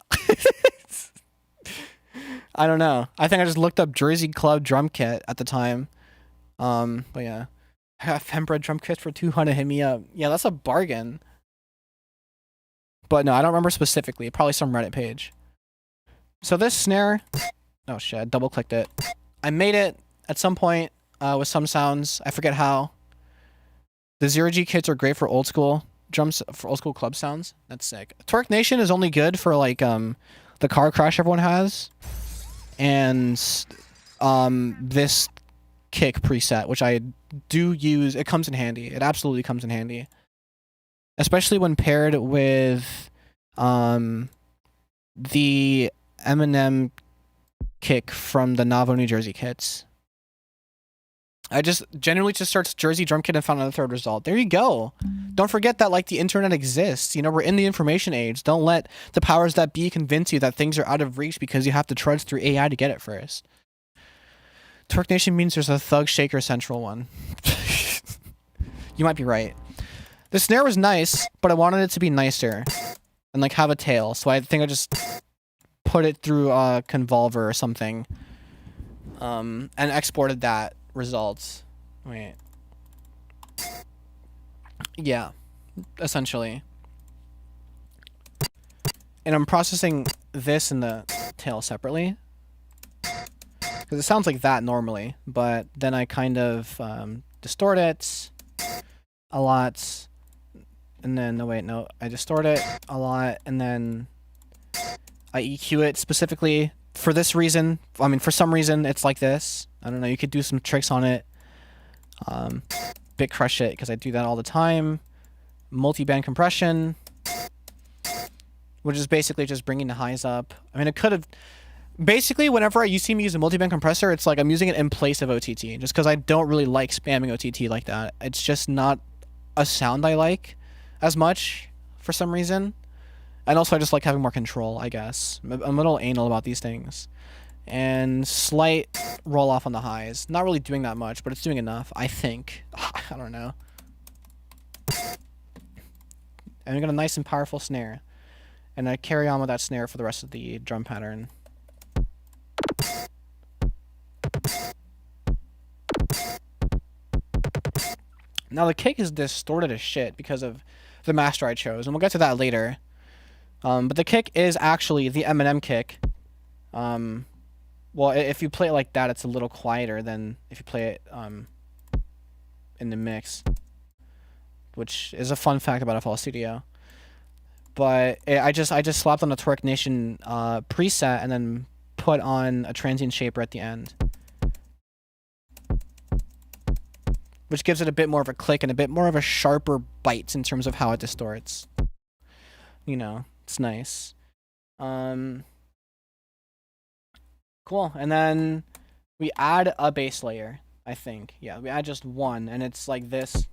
I don't know. I think I just looked up Jersey Club drum kit at the time. But yeah. I got fembread drum kits for 200. Hit me up. Yeah, that's a bargain. But no, I don't remember specifically. Probably some Reddit page. So this snare... Oh shit, I double clicked it. I made it at some point with some sounds. I forget how. The 0G kits are great for old school drums, for old school club sounds. That's sick. Torque Nation is only good for like the car crash everyone has. And this kick preset, which I do use, it comes in handy. It absolutely comes in handy. Especially when paired with the Eminem kick from the Navo, New Jersey kits. I just genuinely just searched Jersey drum kit and found another third result. There you go. Don't forget that like the internet exists. You know, we're in the information age. Don't let the powers that be convince you that things are out of reach because you have to trudge through AI to get it first. Torque Nation means there's a Thug Shaker Central one. You might be right. The snare was nice, but I wanted it to be nicer and like have a tail. So I think I just put it through a Convolver or something, and exported that results. Wait. Yeah, essentially. And I'm processing this and the tail separately. Because it sounds like that normally, but then I kind of distort it a lot. And then, no wait, no, I distort it a lot, and then I EQ it specifically for this reason. I mean, for some reason, it's like this. I don't know, you could do some tricks on it. Bit crush it, because I do that all the time. Multi-band compression, which is basically just bringing the highs up. I mean, it could have... Basically, whenever you see me use a multi-band compressor, it's like I'm using it in place of OTT, just because I don't really like spamming OTT like that. It's just not a sound I like as much for some reason. And also I just like having more control, I guess. I'm a little anal about these things. And slight roll off on the highs. Not really doing that much, but it's doing enough, I think. I don't know. And we got a nice and powerful snare. And I carry on with that snare for the rest of the drum pattern. Now the kick is distorted as shit because of the master I chose, and we'll get to that later. But the kick is actually the Eminem kick. Well, if you play it like that, it's a little quieter than if you play it in the mix, which is a fun fact about FL Studio. But I just slapped on the Torque Nation preset and then put on a transient shaper at the end, which gives it a bit more of a click and a bit more of a sharper bite in terms of how it distorts. You know, it's nice. Cool. And then we add a bass layer, I think. Yeah, we add just one, and it's like this.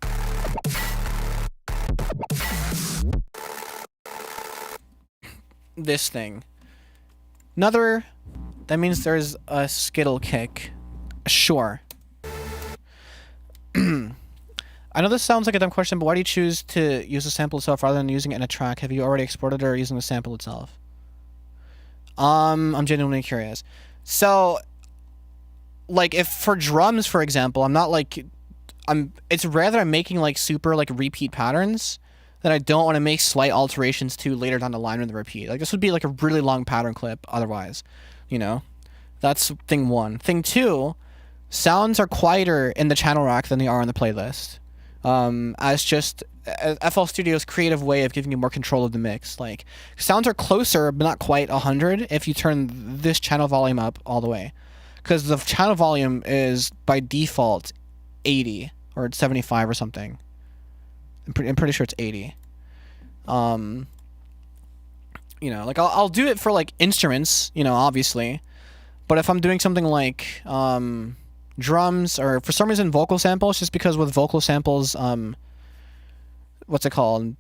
This thing. Another, that means there's a skittle kick. Sure. I know this sounds like a dumb question, but why do you choose to use the sample itself rather than using it in a track? Have you already exported it or using the sample itself? I'm genuinely curious. So, like, if for drums, for example, I'm not like, it's rare that I'm making like super like repeat patterns that I don't want to make slight alterations to later down the line in the repeat. Like, this would be like a really long pattern clip otherwise, you know? That's thing one. Thing two, sounds are quieter in the channel rack than they are on the playlist. As just FL Studio's creative way of giving you more control of the mix. Like, sounds are closer, but not quite 100 if you turn this channel volume up all the way. Because the channel volume is, by default, 80 or 75 or something. I'm pretty sure it's 80. You know, like, I'll do it for, like, instruments, you know, obviously. But if I'm doing something like, drums, or for some reason vocal samples, just because with vocal samples, what's it called?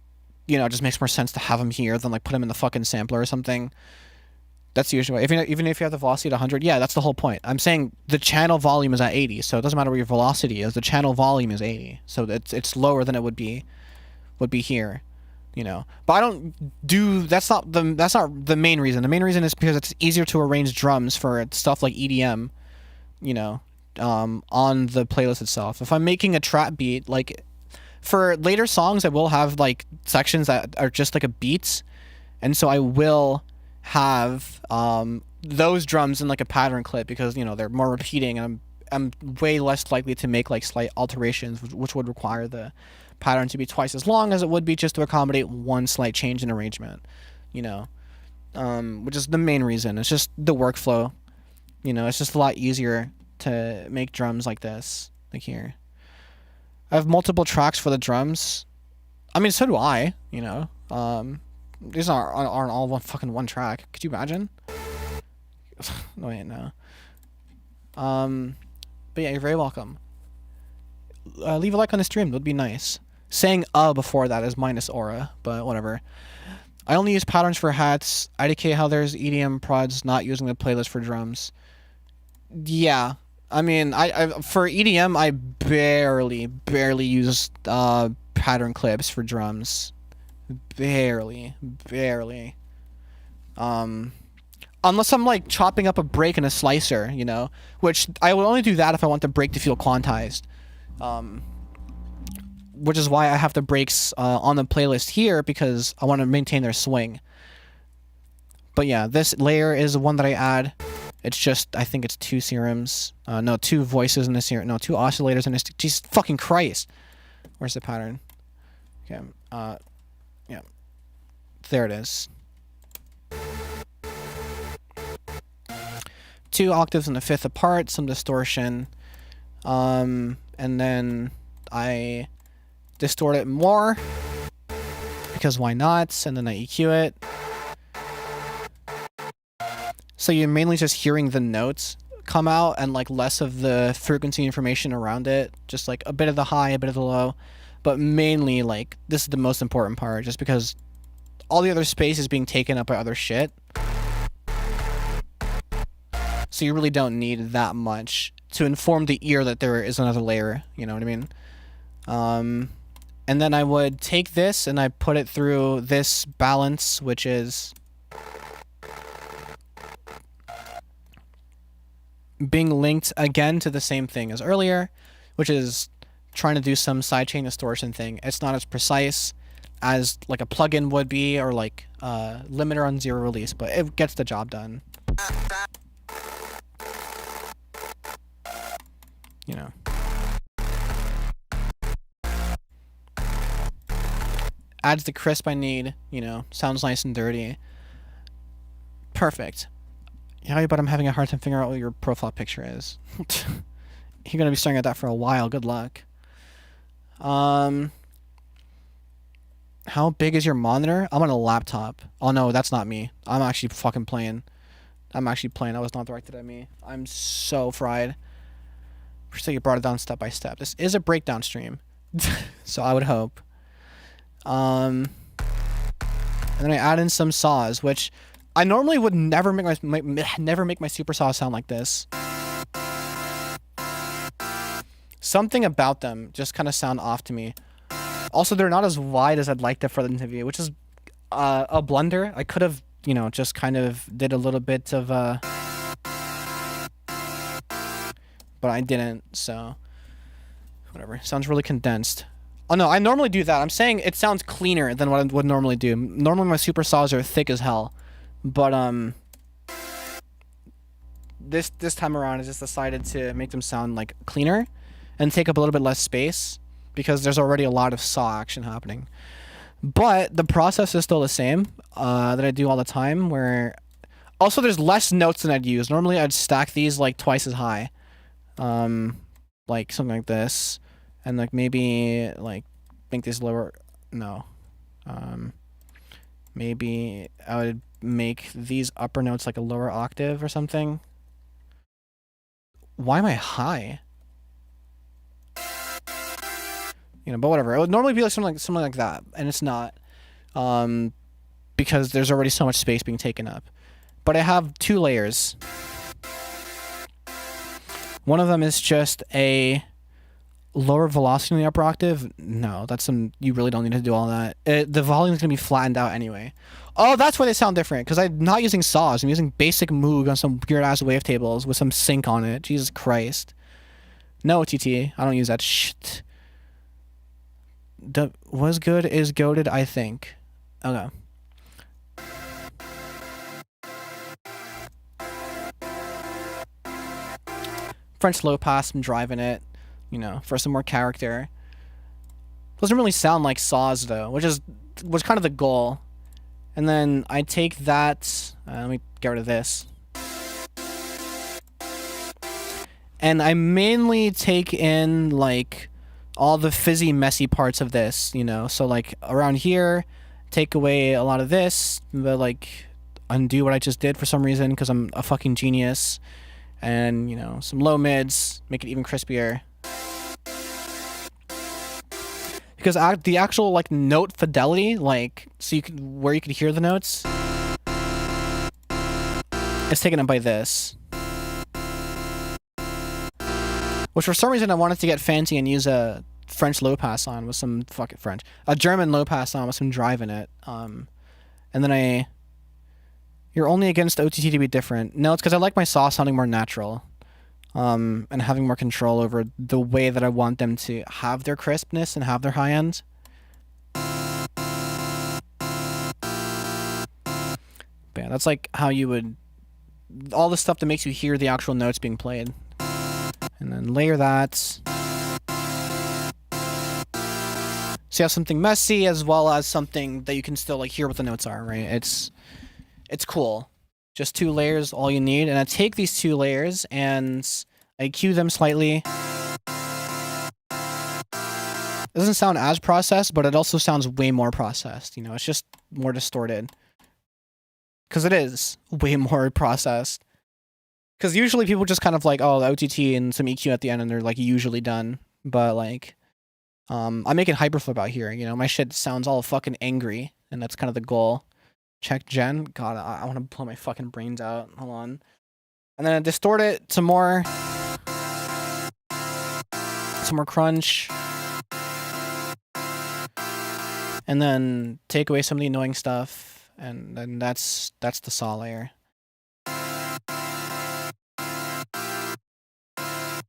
You know, it just makes more sense to have them here than like put them in the fucking sampler or something. That's usually, even if you have the velocity at 100, yeah, that's the whole point. I'm saying the channel volume is at 80, so it doesn't matter where your velocity is. The channel volume is 80, so it's lower than it would be here. you know. But I don't do that's not the main reason. The main reason is because it's easier to arrange drums for stuff like EDM, you know, on the playlist itself. If I'm making a trap beat, like for later songs, I will have like sections that are just like a beats, and so I will have those drums in like a pattern clip because, you know, they're more repeating, and I'm way less likely to make like slight alterations, which would require the pattern to be twice as long as it would be just to accommodate one slight change in arrangement, you know, which is the main reason. It's just the workflow, you know. It's just a lot easier to make drums like this, like here. I have multiple tracks for the drums. I mean, so do I, you know. These aren't all one track. Could you imagine? No, wait, no. But yeah, you're very welcome. Leave a like on the stream. That would be nice. Saying before that is minus aura, but whatever. I only use patterns for hats. IDK how there's EDM prods not using the playlist for drums. Yeah. I mean, I for EDM, I barely use pattern clips for drums. Barely. Unless I'm like chopping up a break in a slicer, you know, which I will only do that if I want the break to feel quantized. Which is why I have the breaks on the playlist here, because I want to maintain their swing. But yeah, this layer is the one that I add. It's just, I think it's 2 serums. No, 2 voices in this serum. No, 2 oscillators in this. Jesus fucking Christ. Where's the pattern? Okay. Yeah. There it is. 2 octaves and a fifth apart, some distortion. And then I distort it more, because why not? And then I EQ it. So you're mainly just hearing the notes come out and like less of the frequency information around it. Just like a bit of the high, a bit of the low. But mainly like this is the most important part, just because all the other space is being taken up by other shit. So you really don't need that much to inform the ear that there is another layer, you know what I mean? And then I would take this and I put it through this balance, which is being linked again to the same thing as earlier, which is trying to do some sidechain distortion thing. It's not as precise as like a plugin would be, or like limiter on zero release, but it gets the job done. You know. Adds the crisp I need, you know, sounds nice and dirty. Perfect. Yeah, but I'm having a hard time figuring out what your profile picture is. You're gonna be staring at that for a while. Good luck. How big is your monitor? I'm on a laptop. Oh no, that's not me. I'm actually fucking playing. That was not directed at me. I'm so fried. So you brought it down step by step. This is a breakdown stream, so I would hope. And then I add in some saws, which I normally would never make my super saw sound like this. Something about them just kind of sound off to me. Also, they're not as wide as I'd like them for the interview, which is a blunder. I could have, you know, just kind of did a little bit of but I didn't, so whatever. Sounds really condensed. Oh no, I normally do that. I'm saying it sounds cleaner than what I would normally do. Normally my super saws are thick as hell, but this time around I just decided to make them sound like cleaner and take up a little bit less space, because there's already a lot of saw action happening. But the process is still the same that I do all the time, where also there's less notes than I'd use. Normally I'd stack these like twice as high. Like something like this, and like maybe like make this lower. No, maybe I would make these upper notes like a lower octave or something. Why am I high? You know, but whatever. It would normally be like something like that, and it's not, because there's already so much space being taken up. But I have 2 layers. One of them is just a Lower velocity in the upper octave? No, that's some. You really don't need to do all that. The volume's gonna be flattened out anyway. Oh, that's why they sound different. Because I'm not using saws. I'm using basic Moog on some weird ass wavetables with some sync on it. Jesus Christ. No OTT. I don't use that shit. Was good is goated, I think. Okay. French low pass. I'm driving it. You know, for some more character. Doesn't really sound like saws though, which was kind of the goal. And then I take that. Let me get rid of this. And I mainly take in like all the fizzy, messy parts of this. You know, so like around here, take away a lot of this, but like undo what I just did for some reason because I'm a fucking genius. And you know, some low mids, make it even crispier. Because the actual like note fidelity, like so you could where you could hear the notes, is taken up by this. Which for some reason I wanted to get fancy and use a French low pass on with some fucking French, a German low pass on with some drive in it. And then you're only against OTT to be different. No, it's because I like my saw sounding more natural. And having more control over the way that I want them to have their crispness and have their high end. But yeah, that's like how you would... all the stuff that makes you hear the actual notes being played. And then layer that. So you have something messy as well as something that you can still like hear what the notes are, right? It's cool. Just 2 layers, all you need. And I take these 2 layers and I cue them slightly. It doesn't sound as processed, but it also sounds way more processed. You know, it's just more distorted. Because it is way more processed. Because usually people just kind of like, oh, the OTT and some EQ at the end and they're like usually done. But like, I'm making hyperflip out here. You know, my shit sounds all fucking angry. And that's kind of the goal. Check gen. God, I want to blow my fucking brains out. Hold on. And then I distort it some more. Some more crunch. And then take away some of the annoying stuff. And then that's the saw layer.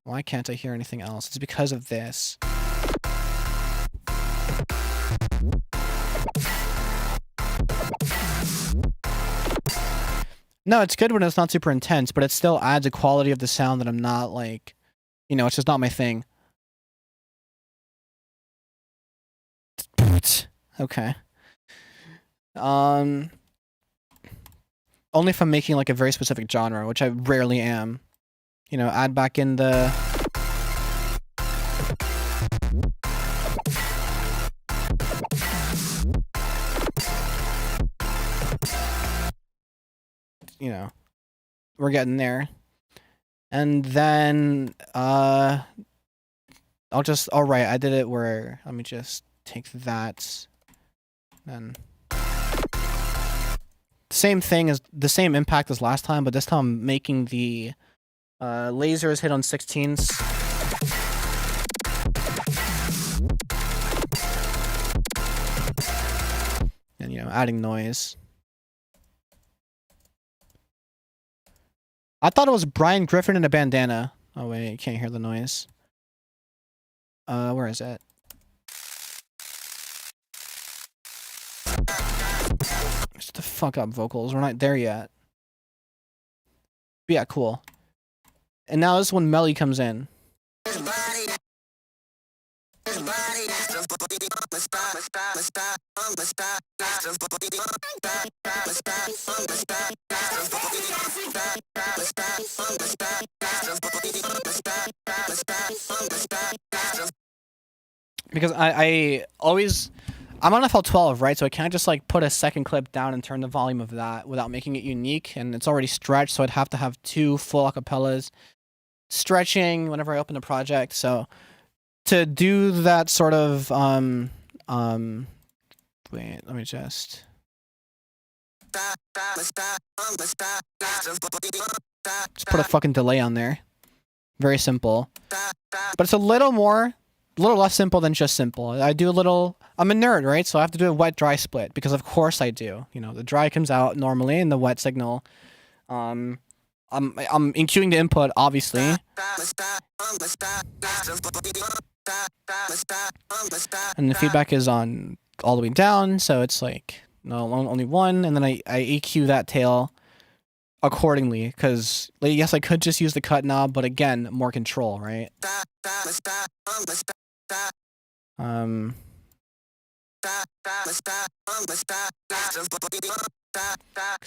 Why can't I hear anything else? It's because of this. No, it's good when it's not super intense, but it still adds a quality of the sound that I'm not like, you know, it's just not my thing. Okay. Only if I'm making like a very specific genre, which I rarely am. You know, add back in the... you know, we're getting there. And then, I'll just, all right, I did it where, let me just take that, then. Same thing as, the same impact as last time, but this time I'm making the lasers hit on 16s. And, you know, adding noise. I thought it was Brian Griffin in a bandana. Oh wait, you can't hear the noise. Where is it? Shut the fuck up, vocals. We're not there yet. But yeah, cool. And now this is when Melly comes in. Because I always... I'm on FL12, right? So I can't just like put a second clip down and turn the volume of that without making it unique. And it's already stretched, so I'd have to have 2 full acapellas stretching whenever I open the project. So to do that sort of wait, let me just... Just put a fucking delay on there. Very simple. But it's a little more a little less simple than just simple. I do a little. I'm a nerd, right? So I have to do a wet-dry split because of course I do. You know, the dry comes out normally, and the wet signal. I'm EQing the input, obviously. And the feedback is on all the way down, so it's like no only one, and then I EQ that tail accordingly, because yes, I could just use the cut knob, but again, more control, right? Because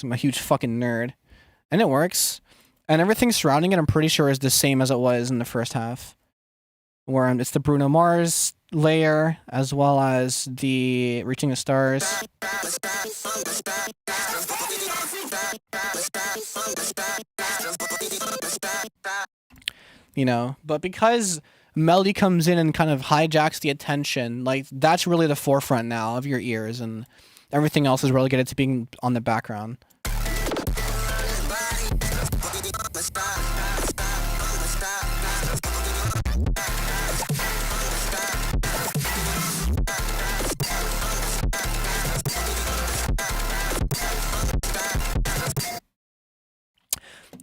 I'm a huge fucking nerd. And it works. And everything surrounding it, I'm pretty sure, is the same as it was in the first half. Where it's the Bruno Mars layer, as well as the Reaching the Stars. You know, but because melody comes in and kind of hijacks the attention, like, that's really the forefront now of your ears, and everything else is relegated to being on the background.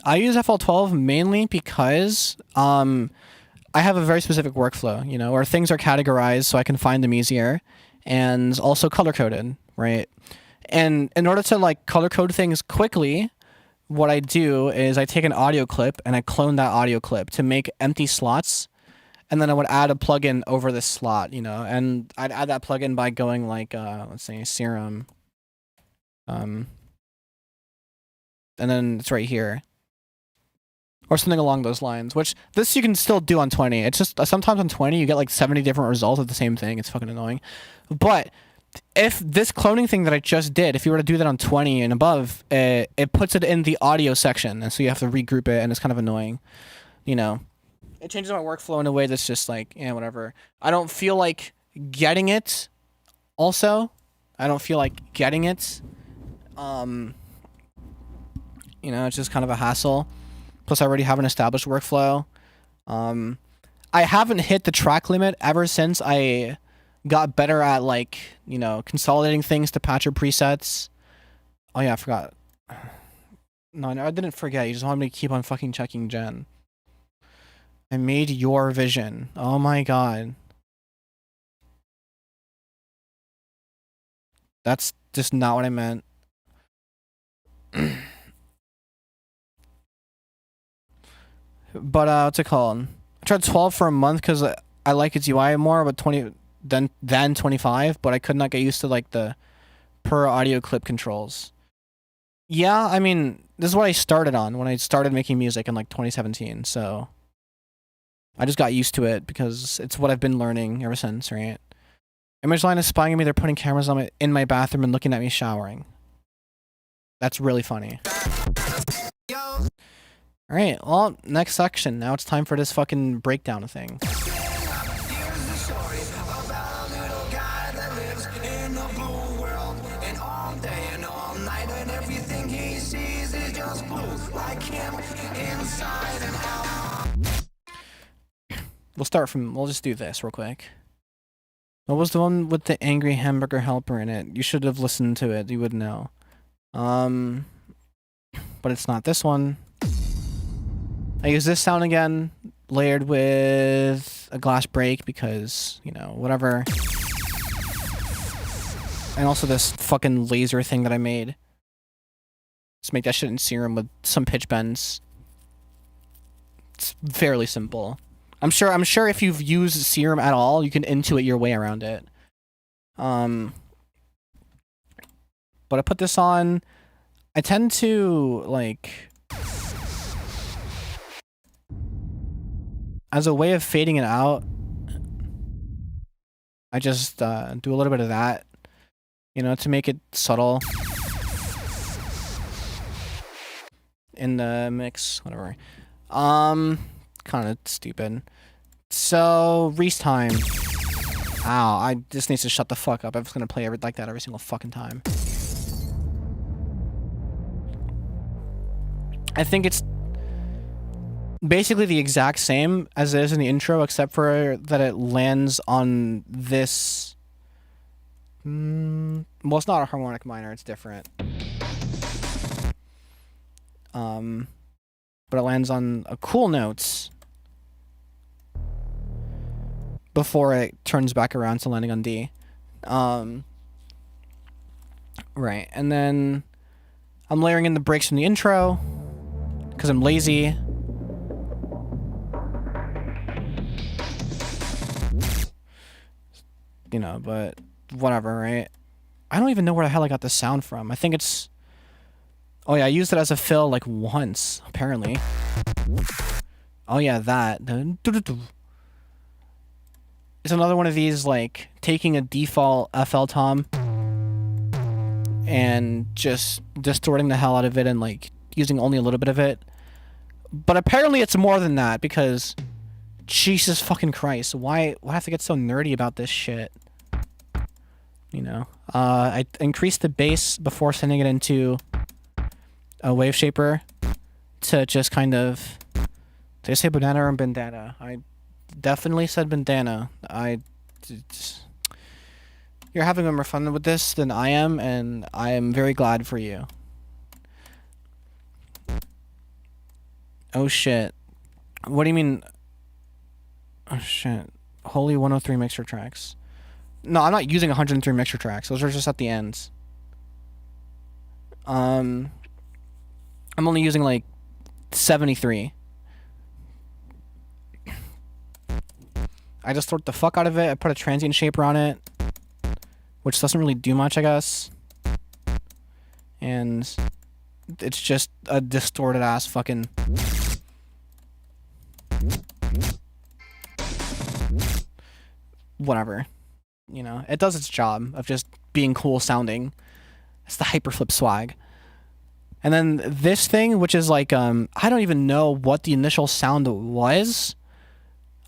I use FL12 mainly because I have a very specific workflow, you know, where things are categorized so I can find them easier, and also color coded, right? And in order to like color code things quickly, what I do is I take an audio clip and I clone that audio clip to make empty slots, and then I would add a plugin over this slot, you know, and I'd add that plugin by going like let's say Serum, and then it's right here. Or something along those lines, which this you can still do on 20. It's just sometimes on 20 you get like 70 different results of the same thing. It's fucking annoying. But if this cloning thing that I just did, if you were to do that on 20 and above, it puts it in the audio section, and so you have to regroup it, and it's kind of annoying. You know, it changes my workflow in a way that's just like, yeah, whatever. I don't feel like getting it. Also, I don't feel like getting it. You know, it's just kind of a hassle. Plus, I already have an established workflow. I haven't hit the track limit ever since I got better at, like, you know, consolidating things to patch your presets. Oh yeah, I forgot. No, I didn't forget. You just wanted me to keep on fucking checking Gen. I made your vision. Oh my god. That's just not what I meant. But what's it called? I tried 12 for a month because I like its UI more, but 20 than 25. But I could not get used to like the per audio clip controls. Yeah, I mean, this is what I started on when I started making music in like 2017. So I just got used to it because it's what I've been learning ever since, right? Image line is spying on me. They're putting cameras on in my bathroom and looking at me showering. That's really funny. Alright, well, next section. Now it's time for this fucking breakdown thing. We'll just do this real quick. What was the one with the angry hamburger helper in it? You should have listened to it. You would know. But it's not this one. I use this sound again, layered with a glass break because, you know, whatever. And also this fucking laser thing that I made. Just make that shit in Serum with some pitch bends. It's fairly simple. I'm sure if you've used Serum at all, you can intuit your way around it. But I put this on. I tend to, like, as a way of fading it out, I just do a little bit of that, you know, to make it subtle in the mix, whatever. Kind of stupid. So, Reese time. Ow, this needs to shut the fuck up. I'm just gonna play like that every single fucking time. I think it's basically the exact same as it is in the intro, except for that it lands on this. Well, it's not a harmonic minor; it's different. But it lands on a cool notes before it turns back around to landing on D. Right, and then I'm layering in the breaks from the intro because I'm lazy. You know, but whatever, right? I don't even know where the hell I got this sound from. I think it's... Oh yeah, I used it as a fill like once, apparently. Oh yeah, that. It's another one of these, like, taking a default FL tom and just distorting the hell out of it and, like, using only a little bit of it. But apparently it's more than that, because... Jesus fucking Christ, why I have to get so nerdy about this shit? You know? I increased the bass before sending it into a wave shaper to just kind of... Did I say banana or bandana? I definitely said bandana. You're having more fun with this than I am, and I am very glad for you. Oh shit. What do you mean? Oh shit. Holy 103 mixer tracks. No, I'm not using 103 mixer tracks. Those are just at the ends. I'm only using like 73. I just sort the fuck out of it. I put a transient shaper on it, which doesn't really do much, I guess. And it's just a distorted ass fucking... Whatever. You know, it does its job of just being cool sounding. It's the hyperflip swag. And then this thing, which is like, I don't even know what the initial sound was.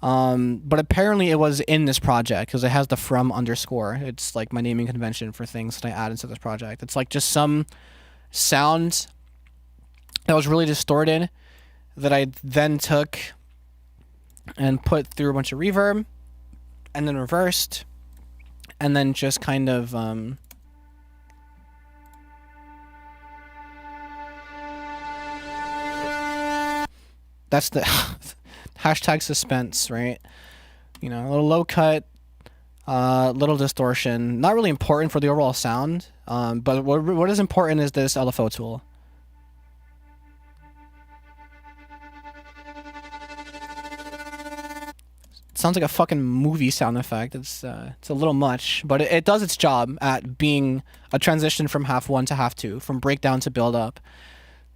But apparently it was in this project because it has the from underscore. It's like my naming convention for things that I add into this project. It's like just some sound that was really distorted that I then took and put through a bunch of reverb and then reversed and then just kind of that's the hashtag suspense, right? You know, a little low cut, little distortion. Not really important for the overall sound, but what is important is this LFO tool. Sounds like a fucking movie sound effect. It's a little much, but it does its job at being a transition from half one to half two, from breakdown to build up,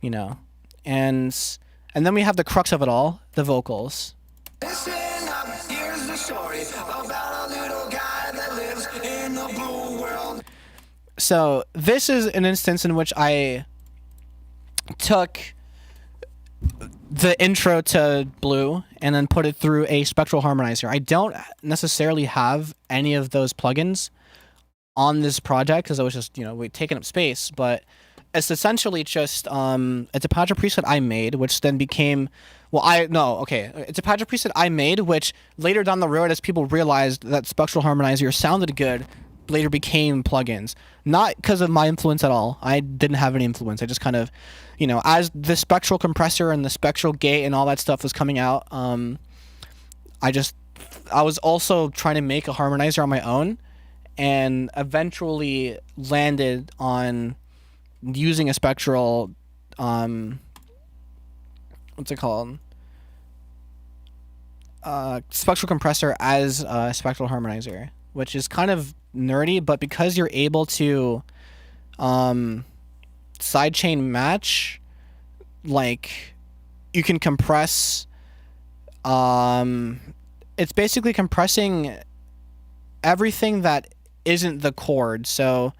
you know. And then we have the crux of it all, the vocals. Listen up, here's the story about a little guy that lives in the blue world. So this is an instance in which I took the intro to Blue and then put it through a spectral harmonizer. I don't necessarily have any of those plugins on this project because I was just, you know, taking up space, but it's essentially just it's a Padra preset I made, which then became it's a Padra preset I made, which later down the road, as people realized that spectral harmonizer sounded good, later became plugins. Not because of my influence at all. I didn't have any influence. I just kind of, you know, as the spectral compressor and the spectral gate and all that stuff was coming out, I was also trying to make a harmonizer on my own, and eventually landed on using a spectral, what's it called? Spectral compressor as a spectral harmonizer, which is kind of nerdy, but because you're able to sidechain match, like, you can compress, it's basically compressing everything that isn't the chord. So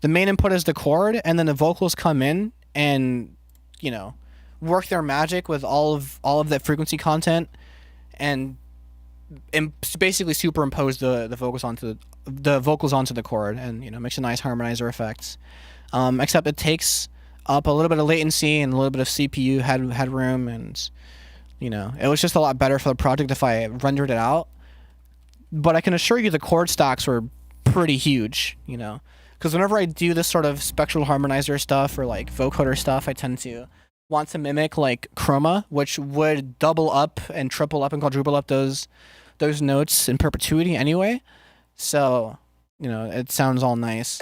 the main input is the chord, and then the vocals come in and, you know, work their magic with all of that frequency content, and basically superimpose the vocals onto the chord, and, you know, makes a nice harmonizer effect. Except it takes up a little bit of latency and a little bit of CPU headroom, and You know, it was just a lot better for the project if I rendered it out. But I can assure you the chord stacks were pretty huge, you know. Because whenever I do this sort of spectral harmonizer stuff or like vocoder stuff, I tend to want to mimic like chroma, which would double up and triple up and quadruple up those notes in perpetuity anyway. So, you know, it sounds all nice.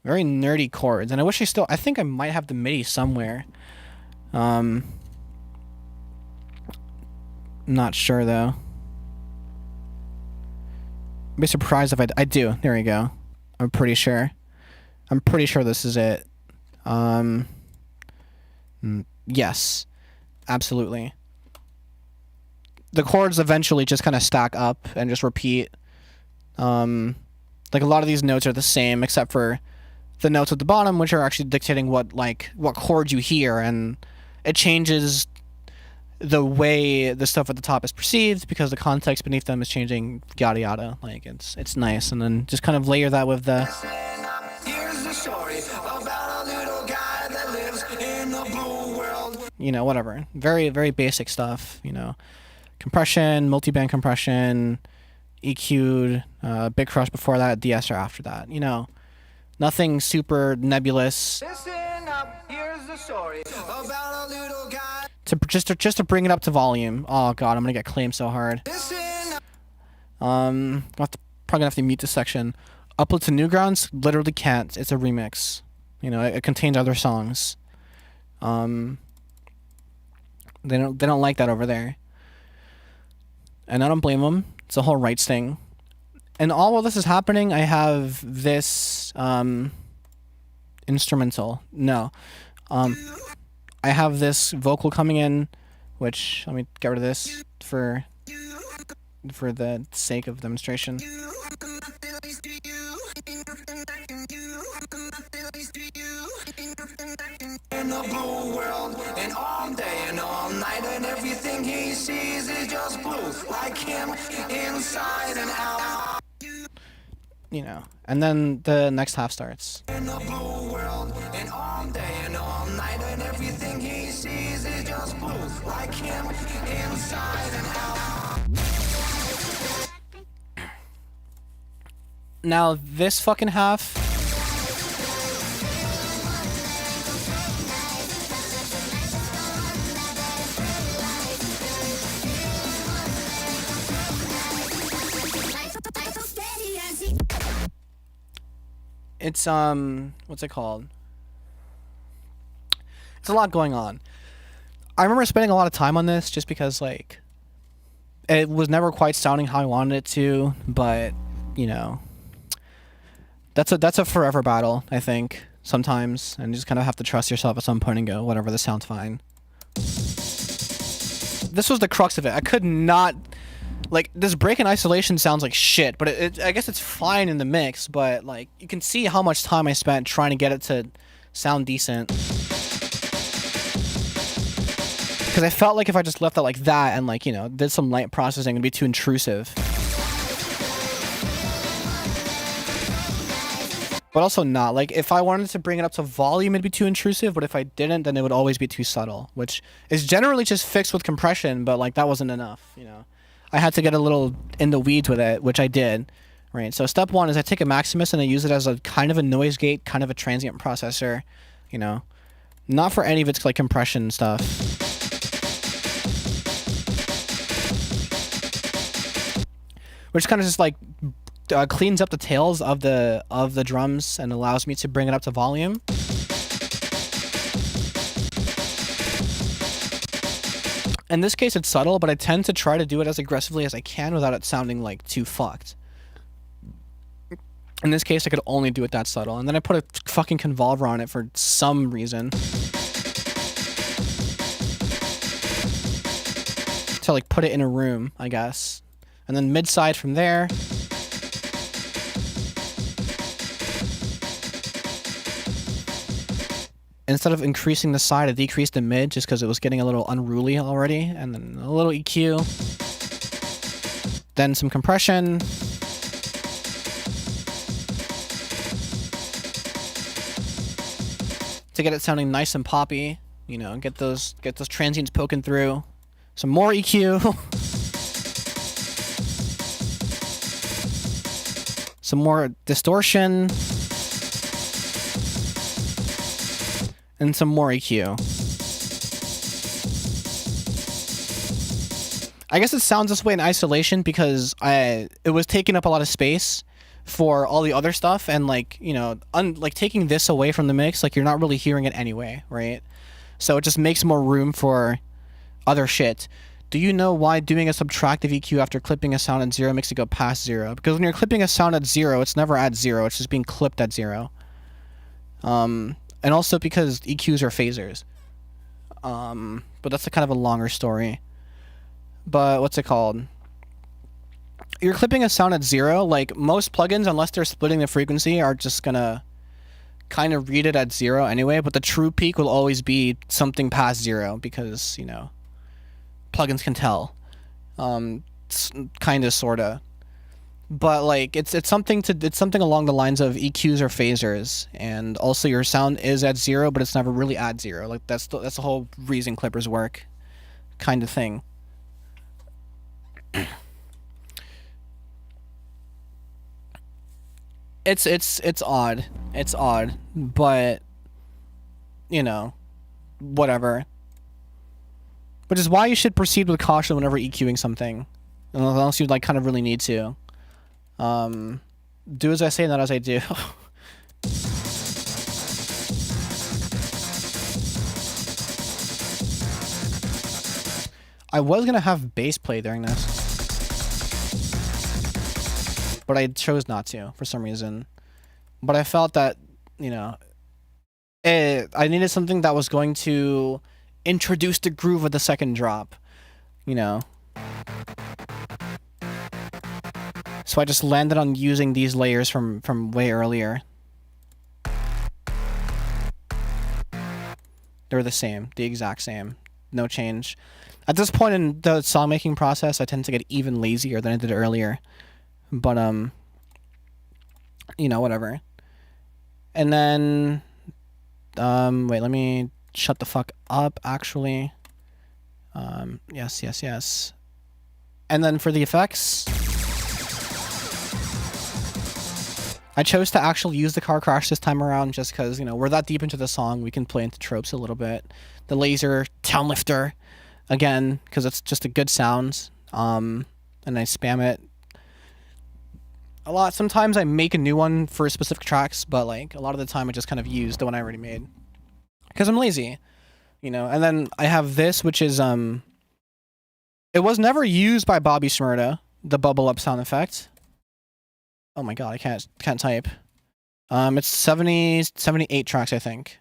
Very nerdy chords, and I think I might have the MIDI somewhere. Not sure though. I'd be surprised if I do. There we go. I'm pretty sure this is it. Yes, absolutely. The chords eventually just kind of stack up and just repeat. Like a lot of these notes are the same except for the notes at the bottom, which are actually dictating what chord you hear, and it changes the way the stuff at the top is perceived because the context beneath them is changing, yada yada. Like it's nice, and then just kind of layer that with the. You know, whatever. Very, very basic stuff. You know, compression, multiband compression, EQ'd, big crush before that, de-esser after that. You know, nothing super nebulous. Listen up, here's the story about a little guy. Just to bring it up to volume. Oh god, I'm gonna get claimed so hard. Probably gonna have to mute this section. Upload to Newgrounds, literally can't. It's a remix. You know, it contains other songs. They don't like that over there. And I don't blame them. It's a whole rights thing. And all while this is happening, I have this instrumental. No. I have this vocal coming in, which let me get rid of this for the sake of demonstration. In the blue world, and all day and all night, and everything he sees is just blue, like him, inside and out. You know, and then the next half starts. In the blue world, and all day and all night, and everything he sees is just blue, like him, inside and out. Now this fucking half. It's what's it called? It's a lot going on. I remember spending a lot of time on this just because like it was never quite sounding how I wanted it to, but you know, that's a forever battle, I think, sometimes, and you just kind of have to trust yourself at some point and go, whatever, this sounds fine. This was the crux of it. I could not. Like, this break in isolation sounds like shit, but I guess it's fine in the mix, but, like, you can see how much time I spent trying to get it to sound decent. Because I felt like if I just left it like that and, like, you know, did some light processing, it'd be too intrusive. But also not. Like, if I wanted to bring it up to volume, it'd be too intrusive, but if I didn't, then it would always be too subtle, which is generally just fixed with compression, but, like, that wasn't enough, you know? I had to get a little in the weeds with it, which I did, right? So step one is I take a Maximus and I use it as a kind of a noise gate, kind of a transient processor, you know, not for any of its like compression stuff. Which kind of just like cleans up the tails of the drums and allows me to bring it up to volume. In this case, it's subtle, but I tend to try to do it as aggressively as I can without it sounding, like, too fucked. In this case, I could only do it that subtle. And then I put a fucking convolver on it for some reason. To, like, put it in a room, I guess. And then mid-side from there. Instead of increasing the side, I decreased the mid just because it was getting a little unruly already. And then a little EQ. then some compression. To get it sounding nice and poppy, you know, get those transients poking through. Some more EQ. Some more distortion. And some more EQ. I guess it sounds this way in isolation because it was taking up a lot of space for all the other stuff, and like, you know, like taking this away from the mix, like you're not really hearing it anyway, right? So it just makes more room for other shit. Do you know why doing a subtractive EQ after clipping a sound at 0 makes it go past 0? Because when you're clipping a sound at 0, it's never at 0, it's just being clipped at 0. And also because EQs are phasers. But that's a kind of a longer story. But what's it called? You're clipping a sound at 0, like most plugins, unless they're splitting the frequency, are just gonna kind of read it at 0 anyway, but the true peak will always be something past 0 because, you know, plugins can tell. Kinda, sorta. But like it's something along the lines of EQs or phasers, and also your sound is at 0, but it's never really at 0. Like that's the whole reason clippers work, kind of thing. It's odd. It's odd, but you know, whatever. Which is why you should proceed with caution whenever EQing something, unless you like kind of really need to. Do as I say, not as I do. I was gonna have bass play during this, but I chose not to for some reason. But I felt that, you know, I needed something that was going to introduce the groove of the second drop, you know. So I just landed on using these layers from way earlier. They're the same, the exact same, no change. At this point in the song making process, I tend to get even lazier than I did earlier. But you know, whatever. And then wait, let me shut the fuck up, actually. Yes. And then for the effects, I chose to actually use the car crash this time around just because, you know, we're that deep into the song, we can play into tropes a little bit. The laser town lifter, again, because it's just a good sound. And I spam it a lot. Sometimes I make a new one for specific tracks, but like a lot of the time I just kind of use the one I already made because I'm lazy, you know. And then I have this, which is it was never used by Bobby Shmurda, the bubble up sound effect. Oh my god, I can't type. It's 78 tracks, I think.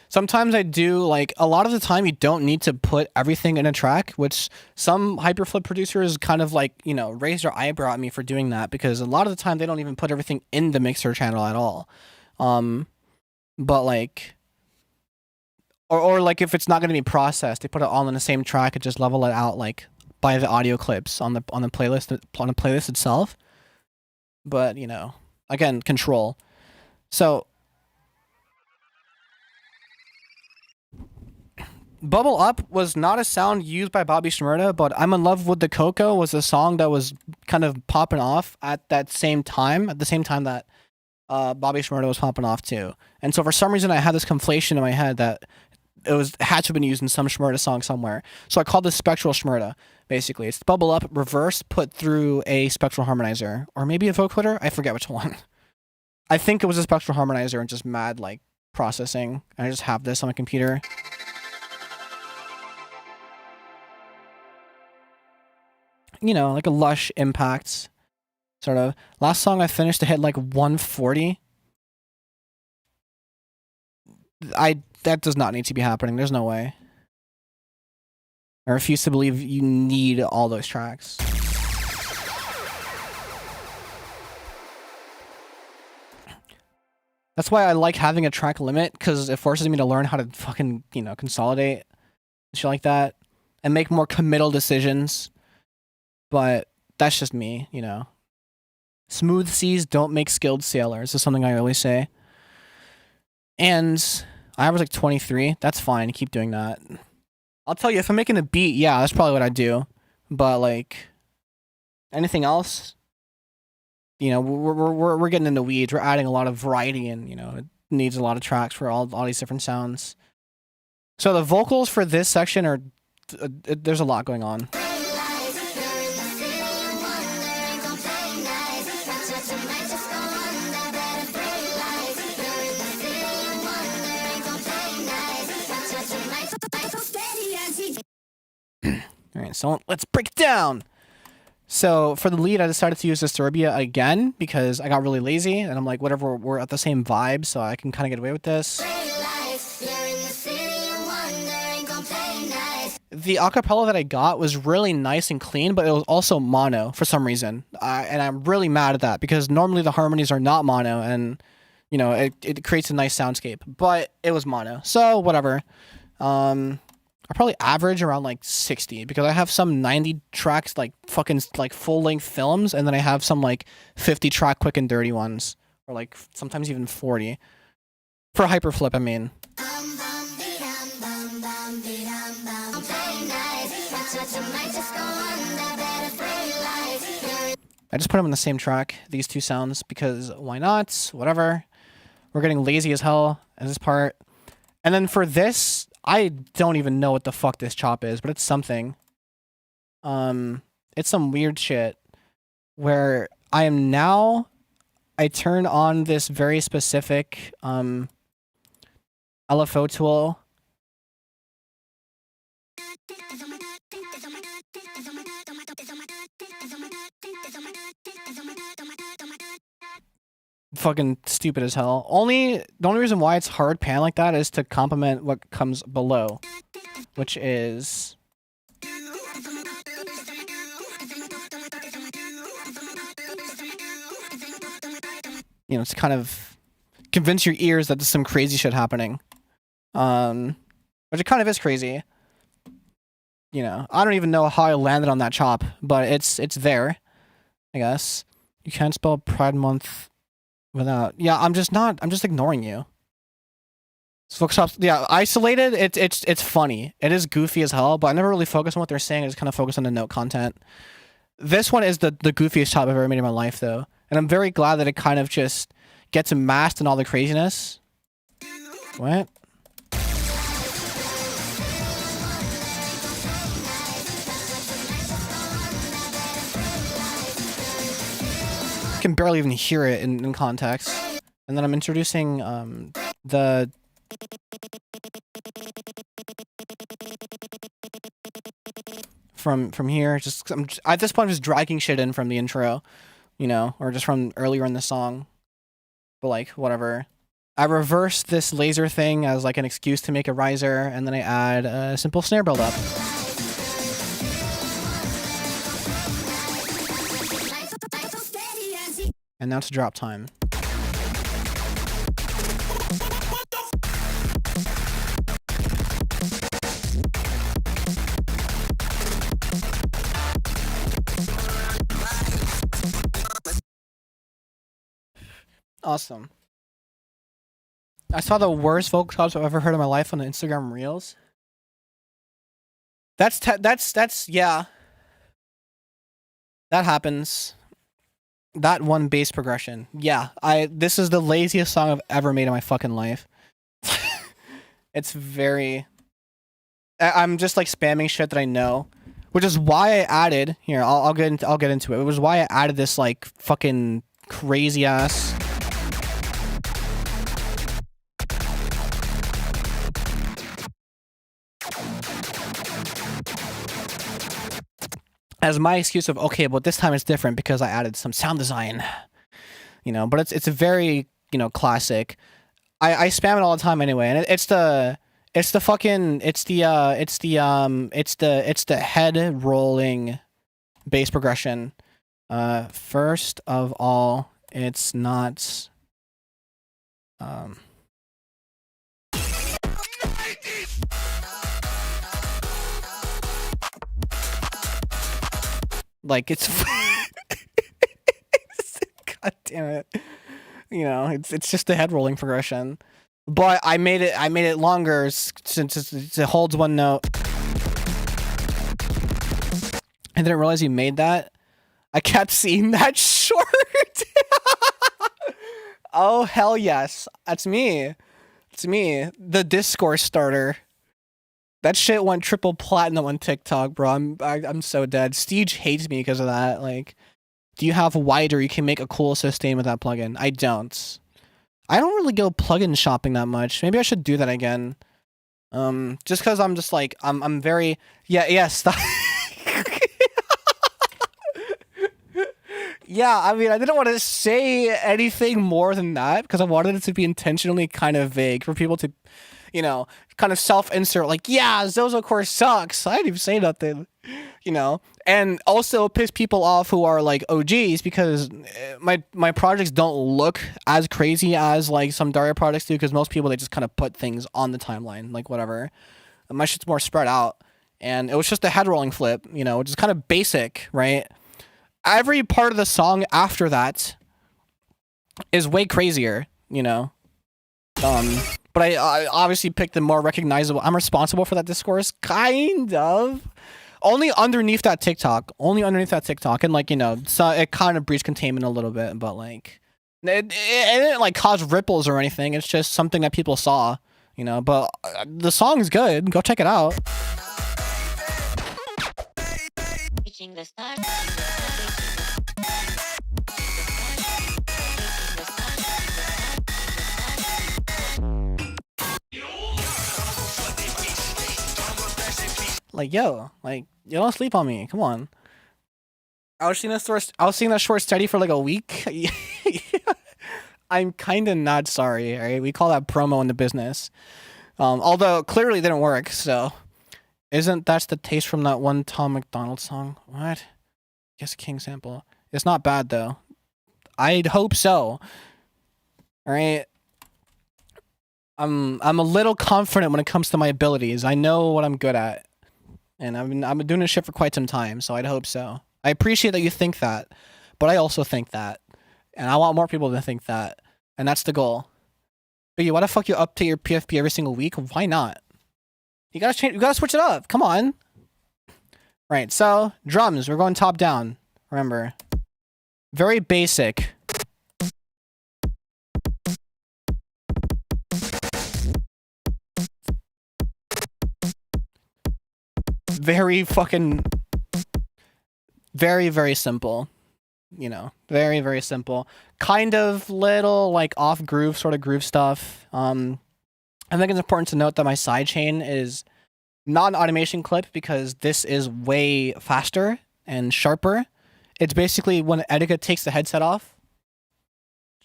Sometimes I do, like, a lot of the time you don't need to put everything in a track, which some hyperflip producers kind of like, you know, raise their eyebrow at me for doing that, because a lot of the time they don't even put everything in the mixer channel at all. But like, or like if it's not going to be processed, they put it all in the same track and just level it out like by the audio clips on the playlist itself. But, you know, again, control. So Bubble Up was not a sound used by Bobby Shmurda, but I'm in Love with the Coco was a song that was kind of popping off at the same time that Bobby Shmurda was popping off too. And so for some reason I had this conflation in my head that it had to have been used in some Shmurda song somewhere. So I called this Spectral Shmurda, basically. It's Bubble Up reverse put through a spectral harmonizer. Or maybe a vocoder? I forget which one. I think it was a spectral harmonizer and just mad like processing. I just have this on my computer. You know, like a lush impact, sort of. Last song I finished to hit like 140. That does not need to be happening. There's no way. I refuse to believe you need all those tracks. That's why I like having a track limit, because it forces me to learn how to fucking, you know, consolidate shit like that. and make more committal decisions. But that's just me, you know. Smooth seas don't make skilled sailors is something I always say. And I was like 23. That's fine. Keep doing that. I'll tell you, if I'm making a beat, yeah, that's probably what I do. But like anything else, you know, we're getting into weeds. We're adding a lot of variety, and you know, it needs a lot of tracks for all these different sounds. So the vocals for this section are there's a lot going on. All right, so let's break it down. So for the lead, I decided to use Disturbia again because I got really lazy, and I'm like, whatever, we're at the same vibe, so I can kind of get away with this. The acapella that I got was really nice and clean, but it was also mono for some reason, and I'm really mad at that because normally the harmonies are not mono, and you know it creates a nice soundscape, but it was mono, so whatever. I probably average around like 60 because I have some 90 tracks like fucking like full length films, and then I have some like 50 track quick and dirty ones, or like sometimes even 40 for hyperflip. I mean, I just put them on the same track, these two sounds, because why not? Whatever. We're getting lazy as hell at this part. And then for this, I don't even know what the fuck this chop is, but it's something. It's some weird shit where I turn on this very specific LFO tool. Fucking stupid as hell. The only reason why it's hard pan like that is to complement what comes below, which is you know, it's kind of convince your ears that there's some crazy shit happening. Which it kind of is crazy. You know, I don't even know how I landed on that chop, but it's there, I guess. You can't spell Pride Month without. Yeah, I'm just ignoring you. Focus chops, yeah, isolated. It's funny. It is goofy as hell, but I never really focus on what they're saying. I just kind of focus on the note content. This one is the goofiest chop I've ever made in my life, though, and I'm very glad that it kind of just gets masked in all the craziness. What? I can barely even hear it in context. And then I'm introducing the from here. I'm at this point, I'm just dragging shit in from the intro, you know, or just from earlier in the song. But like, whatever. I reverse this laser thing as like an excuse to make a riser, and then I add a simple snare build up. And now to drop time. Awesome. I saw the worst vocal chops I've ever heard in my life on the Instagram Reels. That's yeah. That happens. That one bass progression. Yeah, this is the laziest song I've ever made in my fucking life. It's very I'm just like spamming shit that I know, which is why I added here, I'll get into it. It was why I added this like fucking crazy ass as my excuse of, okay, but this time it's different because I added some sound design, you know, but it's a very, you know, classic. I spam it all the time anyway, and it's the head rolling bass progression. First of all, it's not Like it's God damn it. You know, it's just a head rolling progression. But I made it longer since it holds one note. I didn't realize you made that. I kept seeing that short. Oh hell yes. That's me. It's me. The discourse starter. That shit went triple platinum on TikTok, bro. I'm so dead. Steege hates me because of that. Like, do you have wider? You can make a cool sustain with that plugin. I don't. I don't really go plugin shopping that much. Maybe I should do that again. Just because I'm just like I'm very yes. Yeah, I mean, I didn't want to say anything more than that because I wanted it to be intentionally kind of vague for people to, you know, kind of self-insert like, yeah, Zozo Core sucks. I didn't even say nothing, you know, and also piss people off who are like OGs because my projects don't look as crazy as like some Daria projects do because most people, they just kind of put things on the timeline, like whatever. My shit's more spread out, and it was just a head rolling flip, you know, which is kind of basic, right? Every part of the song after that is way crazier, you know. But I obviously picked the more recognizable. I'm responsible for that discourse, kind of. Only underneath that TikTok, and like, you know, so it kind of breached containment a little bit, but like, it didn't like cause ripples or anything. It's just something that people saw, you know. But the song's good. Go check it out. Reaching the stars. Like, yo, like, you don't sleep on me. Come on. I was seeing that short study for like a week. I'm kind of not sorry. All right, we call that promo in the business. Although clearly it didn't work. So, isn't that's the taste from that one Tom McDonald song? What? Guess King sample. It's not bad though. I'd hope so. All right. I'm a little confident when it comes to my abilities. I know what I'm good at. And I've been doing this shit for quite some time, so I'd hope so. I appreciate that you think that, but I also think that, and I want more people to think that, and that's the goal. But you, why the fuck you update your PFP every single week? Why not? You gotta change. You gotta switch it up. Come on. Right. So drums. We're going top down. Remember, very basic. Very fucking, very simple, you know, very simple, kind of little like off groove sort of groove stuff. I think it's important to note that my sidechain is not an automation clip because this is way faster and sharper. It's basically when Etika takes the headset off,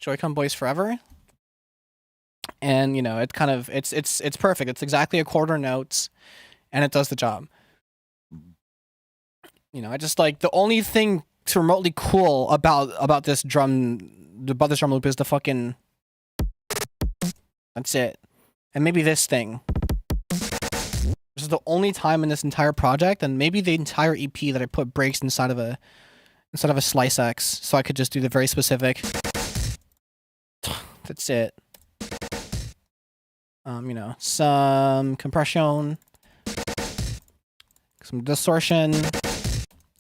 Joy-Con boys forever. And you know, it kind of, it's perfect. It's exactly a quarter notes and it does the job. You know, I just like the only thing to remotely cool about this drum loop is the fucking, that's it. And maybe this thing. This is the only time in this entire project, and maybe the entire EP, that I put breaks inside of a slice X, so I could just do the very specific. That's it. You know, some compression, some distortion,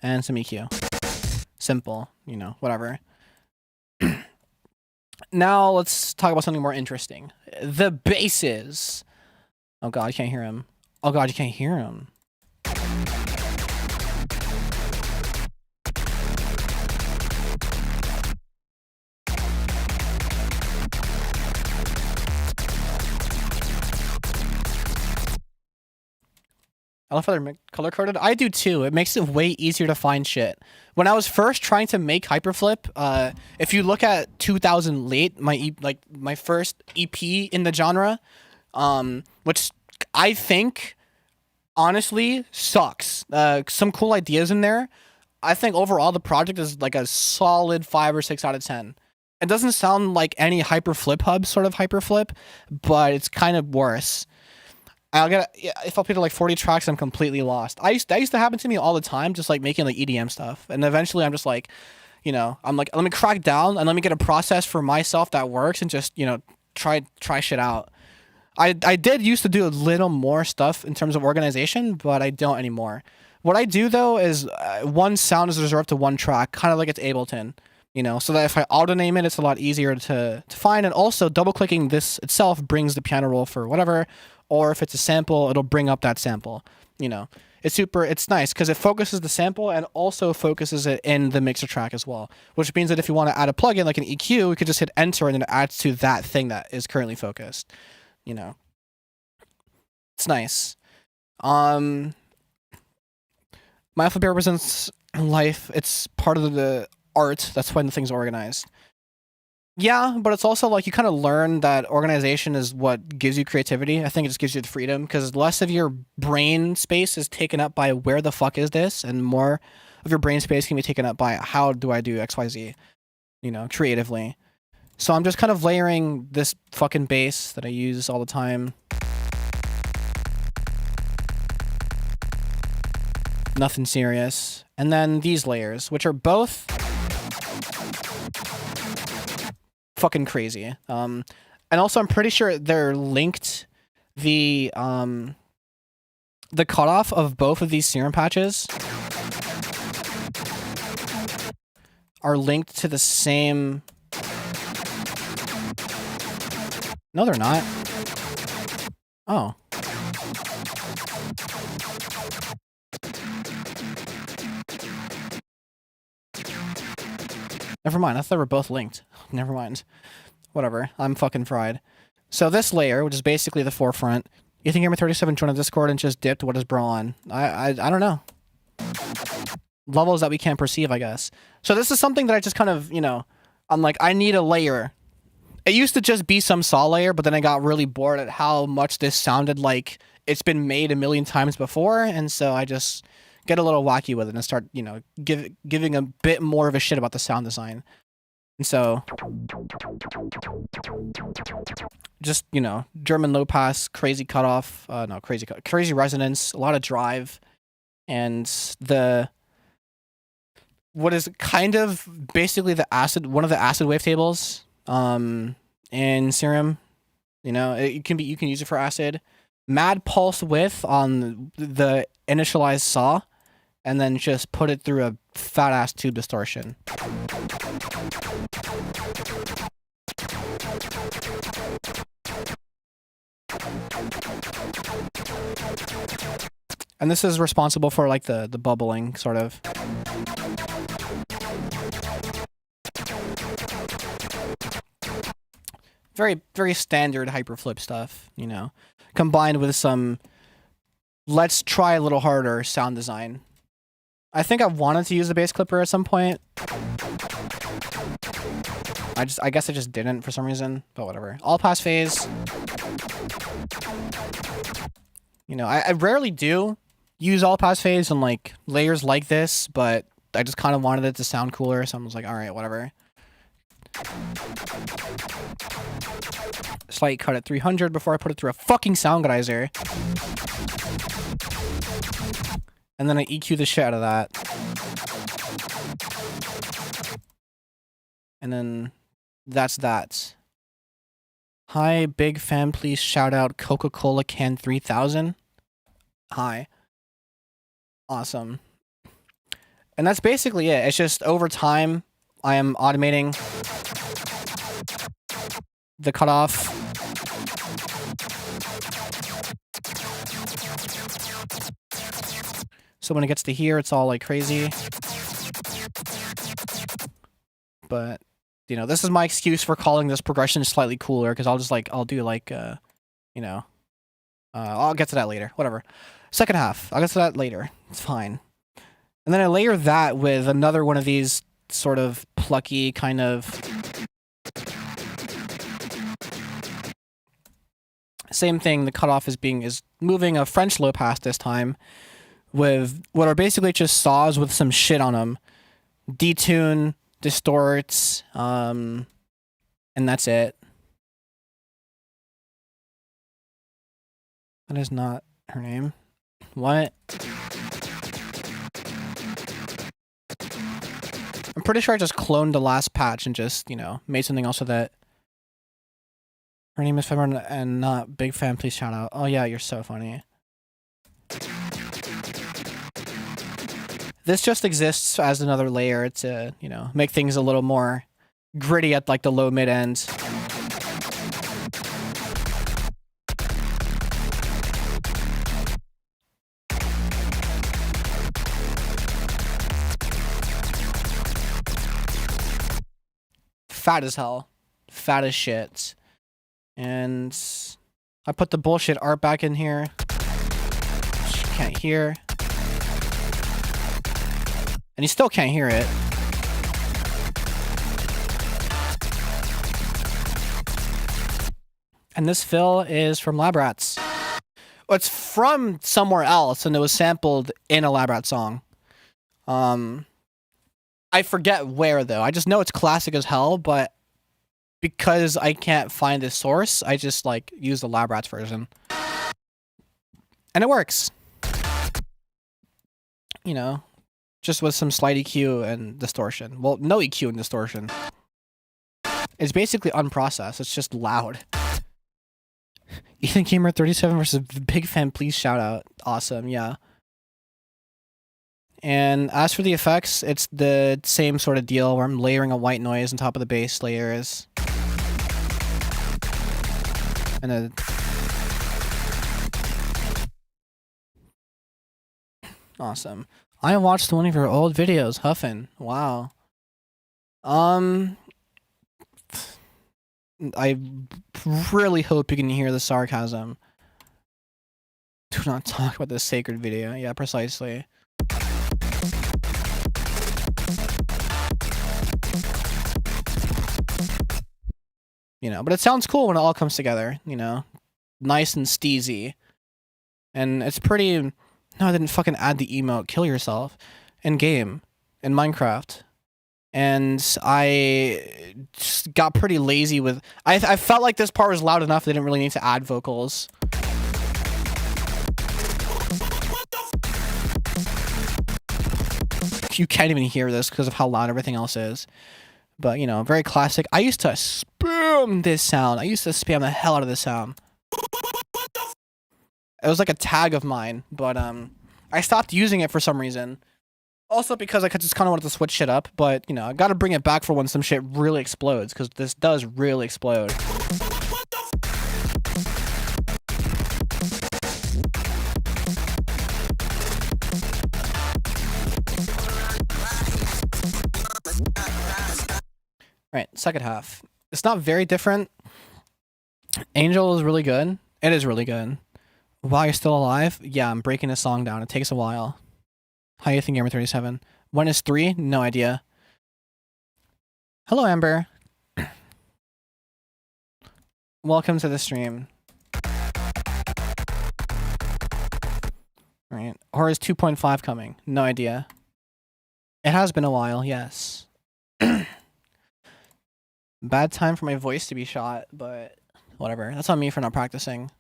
and some EQ. Simple, you know, whatever. Now let's talk about something more interesting. The basses. Oh god, you can't hear him. Oh god, you can't hear him. I love how they're color coded. I do too. It makes it way easier to find shit. When I was first trying to make hyperflip, if you look at 2000 late, my first EP in the genre, which I think honestly sucks. Some cool ideas in there. I think overall the project is like a solid 5 or 6 out of 10. It doesn't sound like any hyperflip hub sort of hyperflip, but it's kind of worse. If I'll play to like 40 tracks, I'm completely lost. That used to happen to me all the time, just like making like EDM stuff, and eventually I'm just like, I'm like, let me crack down and let me get a process for myself that works, and just try shit out. I did used to do a little more stuff in terms of organization, but I don't anymore. What I do though is one sound is reserved to one track, kind of like it's Ableton, so that if I auto name it, it's a lot easier to find. And also, double clicking this itself brings the piano roll for whatever, or if it's a sample, it'll bring up that sample. It's nice because it focuses the sample and also focuses it in the mixer track as well, which means that if you want to add a plugin like an EQ, you could just hit enter and then it adds to that thing that is currently focused. It's nice. My alphabet represents life. It's part of the art. That's when the thing's organized. Yeah, but it's also like you kind of learn that organization is what gives you creativity. I think it just gives you the freedom because less of your brain space is taken up by where the fuck is this, and more of your brain space can be taken up by how do I do XYZ, creatively. So I'm just kind of layering this fucking bass that I use all the time. Nothing serious. And then these layers, which are both fucking crazy. And also I'm pretty sure they're linked. The cutoff of both of these serum patches are linked to the same. No, they're not. Oh. Never mind, I thought they were both linked. Never mind. Whatever, I'm fucking fried. So this layer, which is basically the forefront, you think Gamer37 joined the Discord and just dipped? What is bro on? I don't know. Levels that we can't perceive, I guess. So this is something that I just kind of, I'm like, I need a layer. It used to just be some saw layer, but then I got really bored at how much this sounded like it's been made a million times before, and so I just get a little wacky with it and start, giving a bit more of a shit about the sound design. And so, just, German low pass, crazy cutoff, crazy resonance, a lot of drive, and what is kind of basically one of the acid wavetables, in Serum. You can use it for acid. Mad pulse width on the initialized saw, and then just put it through a fat ass tube distortion. And this is responsible for like the bubbling sort of. Very, very standard hyperflip stuff, combined with some let's try a little harder sound design. I think I wanted to use the bass clipper at some point. I guess I just didn't for some reason, but whatever. All pass phase. I rarely do use all pass phase on like layers like this, but I just kind of wanted it to sound cooler, so I was like, all right, whatever. Slight cut at 300 before I put it through a fucking sound geyser. And then I EQ the shit out of that. And then that's that. Hi, big fan, please shout out Coca-Cola can 3000. Hi. Awesome. And that's basically it. It's just over time, I am automating the cutoff. So when it gets to here, it's all like crazy. But, this is my excuse for calling this progression slightly cooler, because I'll get to that later. Whatever. Second half. I'll get to that later. It's fine. And then I layer that with another one of these sort of plucky kind of... Same thing, the cutoff is moving a French low pass this time with what are basically just saws with some shit on them. Detune, distorts, and that's it. That is not her name. What? I'm pretty sure I just cloned the last patch and just, you know, made something else with it. Her name is fembread and not big fan. Please shout out. Oh yeah, you're so funny. This just exists as another layer to, you know, make things a little more gritty at like the low mid end. Fat as hell. Fat as shit. And I put the bullshit art back in here. She can't hear. And you still can't hear it. And this fill is from Lab Rats. Well, it's from somewhere else, and it was sampled in a Lab Rat song. I forget where, though. I just know it's classic as hell, but because I can't find this source, I just, like, use the Lab Rats version. And it works. You know, just with some slight EQ and distortion. Well, no EQ and distortion. It's basically unprocessed. It's just loud. Ethan Gamer 37 versus Big Fan, please shout out. Awesome, yeah. And as for the effects, it's the same sort of deal where I'm layering a white noise on top of the bass layers. And then awesome. I watched one of your old videos, Huffin. Wow. I really hope you can hear the sarcasm. Do not talk about this sacred video. Yeah, precisely. You know, but it sounds cool when it all comes together, you know? Nice and steezy. And it's pretty... No, I didn't fucking add the emote, kill yourself, in game, in Minecraft. And I just got pretty lazy with... I felt like this part was loud enough, they didn't really need to add vocals. You can't even hear this because of how loud everything else is. But, you know, very classic. I used to spam this sound. I used to spam the hell out of this sound. It was like a tag of mine, but I stopped using it for some reason. Also because I just kind of wanted to switch shit up, but, you know, I gotta bring it back for when some shit really explodes, because this does really explode. Right, second half. It's not very different. Angel is really good. It is really good. While you're still alive, yeah, I'm breaking this song down. It takes a while. How you think, Gamer 37? When is 3? No idea. Hello, Amber. Welcome to the stream. Right. Or is 2.5 coming? No idea. It has been a while, yes. Bad time for my voice to be shot, but whatever. That's on me for not practicing.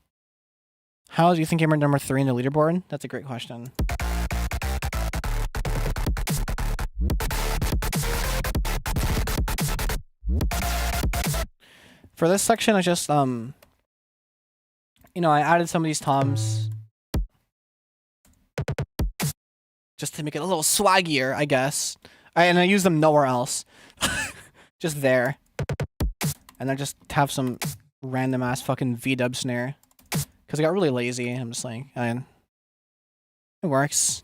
How do you think Gamer number 3 in the leaderboard? That's a great question. For this section, I just, you know, I added some of these toms just to make it a little swaggier, I guess. And I use them nowhere else. Just there. And I just have some random ass fucking V-dub snare. Because I got really lazy. I'm just like, it works.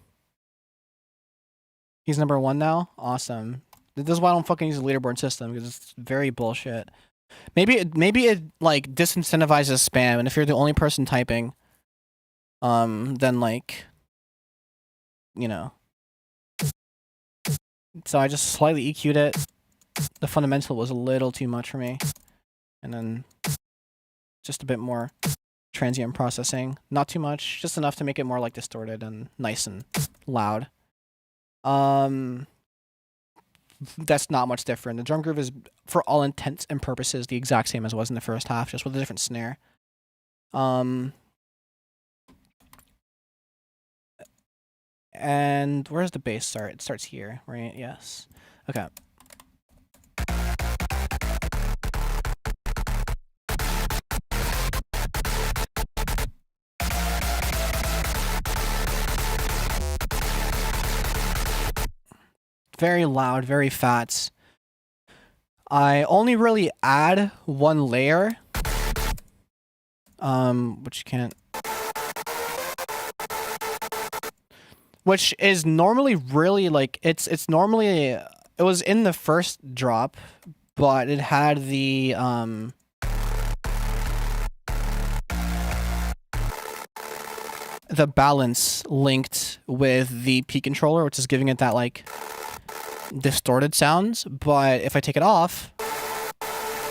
He's number 1 now? Awesome. This is why I don't fucking use the leaderboard system, because it's very bullshit. Maybe it like disincentivizes spam, and if you're the only person typing, then like, you know. So I just slightly EQ'd it. The fundamental was a little too much for me. And then just a bit more transient processing. Not too much, just enough to make it more like distorted and nice and loud. That's not much different. The drum groove is, for all intents and purposes, the exact same as it was in the first half, just with a different snare. And where's the bass start? It starts here, right? Yes. Okay. Very loud, very fat. I only really add one layer. Which can't. Which is normally really like it's normally it was in the first drop, but it had the balance linked with the P controller, which is giving it that like distorted sounds. But if I take it off,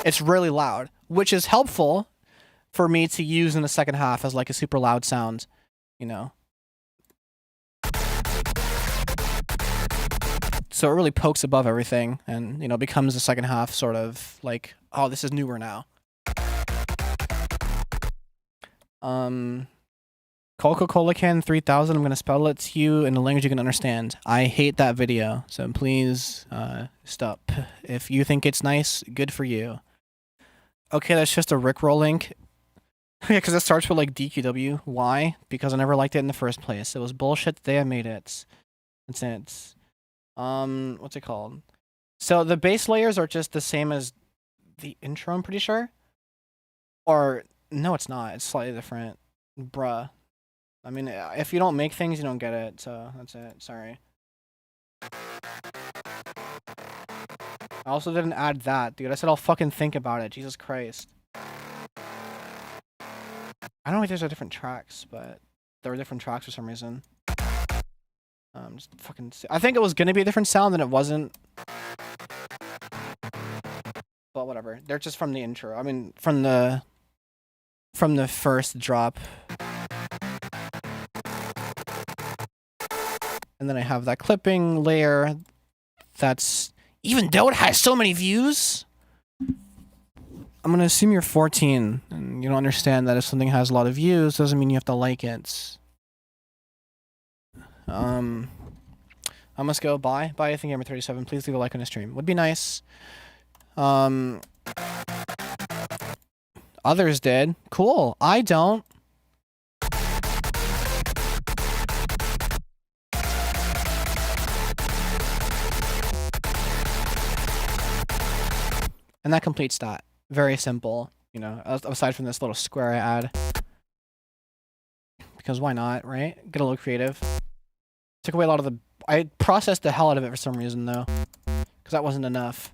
it's really loud, which is helpful for me to use in the second half as like a super loud sound, you know. So it really pokes above everything and, you know, becomes the second half sort of like, oh, this is newer now. Coca-Cola can 3000. I'm going to spell it to you in a language you can understand. I hate that video, so please stop. If you think it's nice, good for you. Okay, that's just a Rickroll link. Yeah, because it starts with like DQW. Why? Because I never liked it in the first place. It was bullshit the day I made it. That's it. What's it called? So the base layers are just the same as the intro, I'm pretty sure. Or no, it's not. It's slightly different. Bruh. I mean, if you don't make things, you don't get it. So that's it. Sorry. I also didn't add that, dude. I said I'll fucking think about it. Jesus Christ. I don't know if there's different tracks, but there were different tracks for some reason. Just fucking. I think it was gonna be a different sound, and it wasn't. But whatever. They're just from the intro. I mean, from the first drop. And then I have that clipping layer. That's even though it has so many views. I'm gonna assume you're 14, and you don't understand that if something has a lot of views, doesn't mean you have to like it. I must go. Bye. Bye, I think I'm 37. Please leave a like on the stream. Would be nice. Others did. Cool. I don't. And that completes that. Very simple, you know, aside from this little square I add. Because why not, right? Get a little creative. Took away a lot of the... I processed the hell out of it for some reason, though. Because that wasn't enough.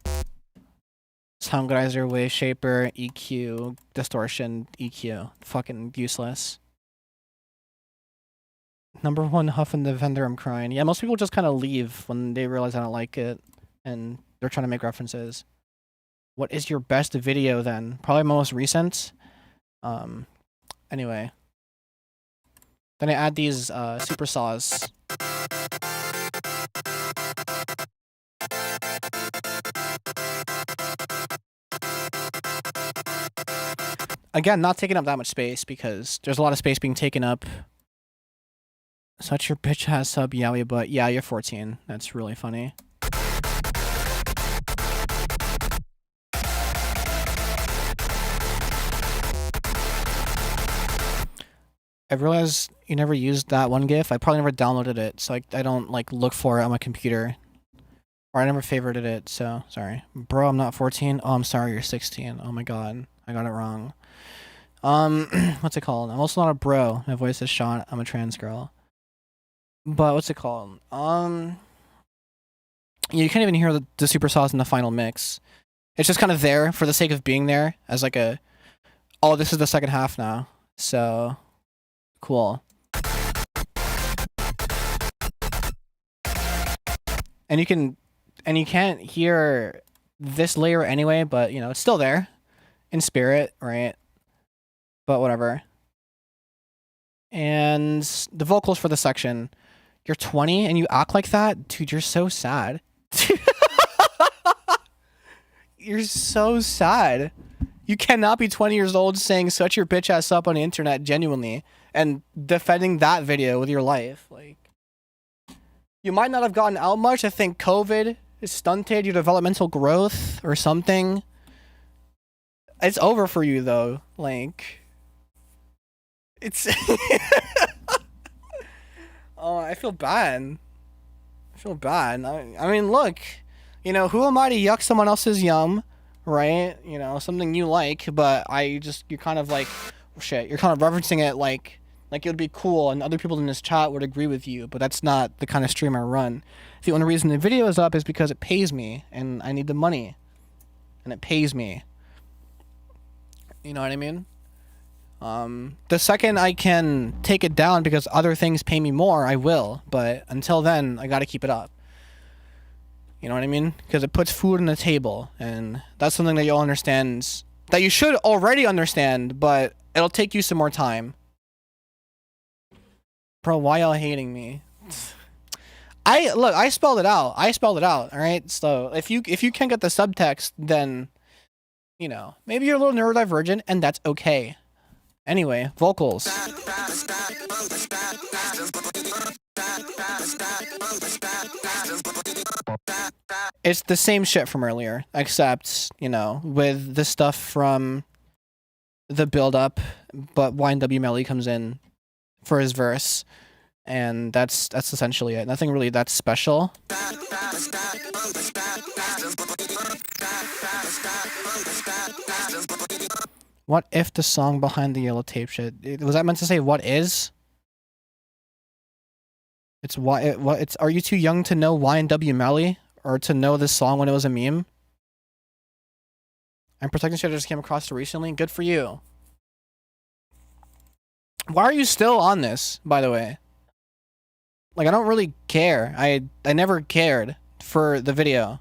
Sound Geyser, Wave Shaper, EQ, Distortion, EQ. Fucking useless. Number one Huffin the Vendor, I'm crying. Yeah, most people just kind of leave when they realize I don't like it. And they're trying to make references. What is your best video then? Probably my most recent. Anyway. Then I add these super saws. Again, not taking up that much space because there's a lot of space being taken up. Such your bitch ass sub, Yowie, but yeah, you're 14. That's really funny. I realized you never used that one GIF. I probably never downloaded it, so I don't like look for it on my computer. Or I never favorited it, so sorry. Bro, I'm not 14. Oh, I'm sorry, you're 16. Oh my god, I got it wrong. What's it called? I'm also not a bro. My voice is shot. I'm a trans girl. But what's it called? You can't even hear the super sauce in the final mix. It's just kind of there for the sake of being there as like a, oh, this is the second half now. So, cool. And you can't hear this layer anyway, but you know, it's still there in spirit, right? But whatever. And the vocals for the section. You're 20 and you act like that? Dude, you're so sad. You're so sad. You cannot be 20 years old saying such your bitch ass up on the internet genuinely and defending that video with your life. Like, You might not have gotten out much. I think COVID has stunted your developmental growth or something. It's over for you though. Like, it's. Oh, I feel bad. I feel bad. I mean, look, you know, who am I to yuck someone else's yum, right? You know, something you like, but you're kind of like, shit, you're kind of referencing it like it would be cool and other people in this chat would agree with you, but that's not the kind of stream I run. The only reason the video is up is because it pays me and I need the money. And it pays me. You know what I mean? The second I can take it down because other things pay me more, I will. But until then, I gotta keep it up. You know what I mean? Because it puts food on the table. And that's something that you'll understand. That you should already understand, but it'll take you some more time. Bro, why y'all hating me? I spelled it out. Alright? So if you can't get the subtext, then, you know, maybe you're a little neurodivergent, and that's okay. Anyway, vocals. It's the same shit from earlier, except, you know, with the stuff from the build-up, but YNW Melly comes in for his verse, and that's essentially it. Nothing really that special. What if the song behind the yellow tape shit? Was that meant to say what is? It's why. It's. Are you too young to know YNW Melly or to know this song when it was a meme? I'm protecting shit I just came across it recently. Good for you. Why are you still on this, by the way? Like, I don't really care. I never cared for the video.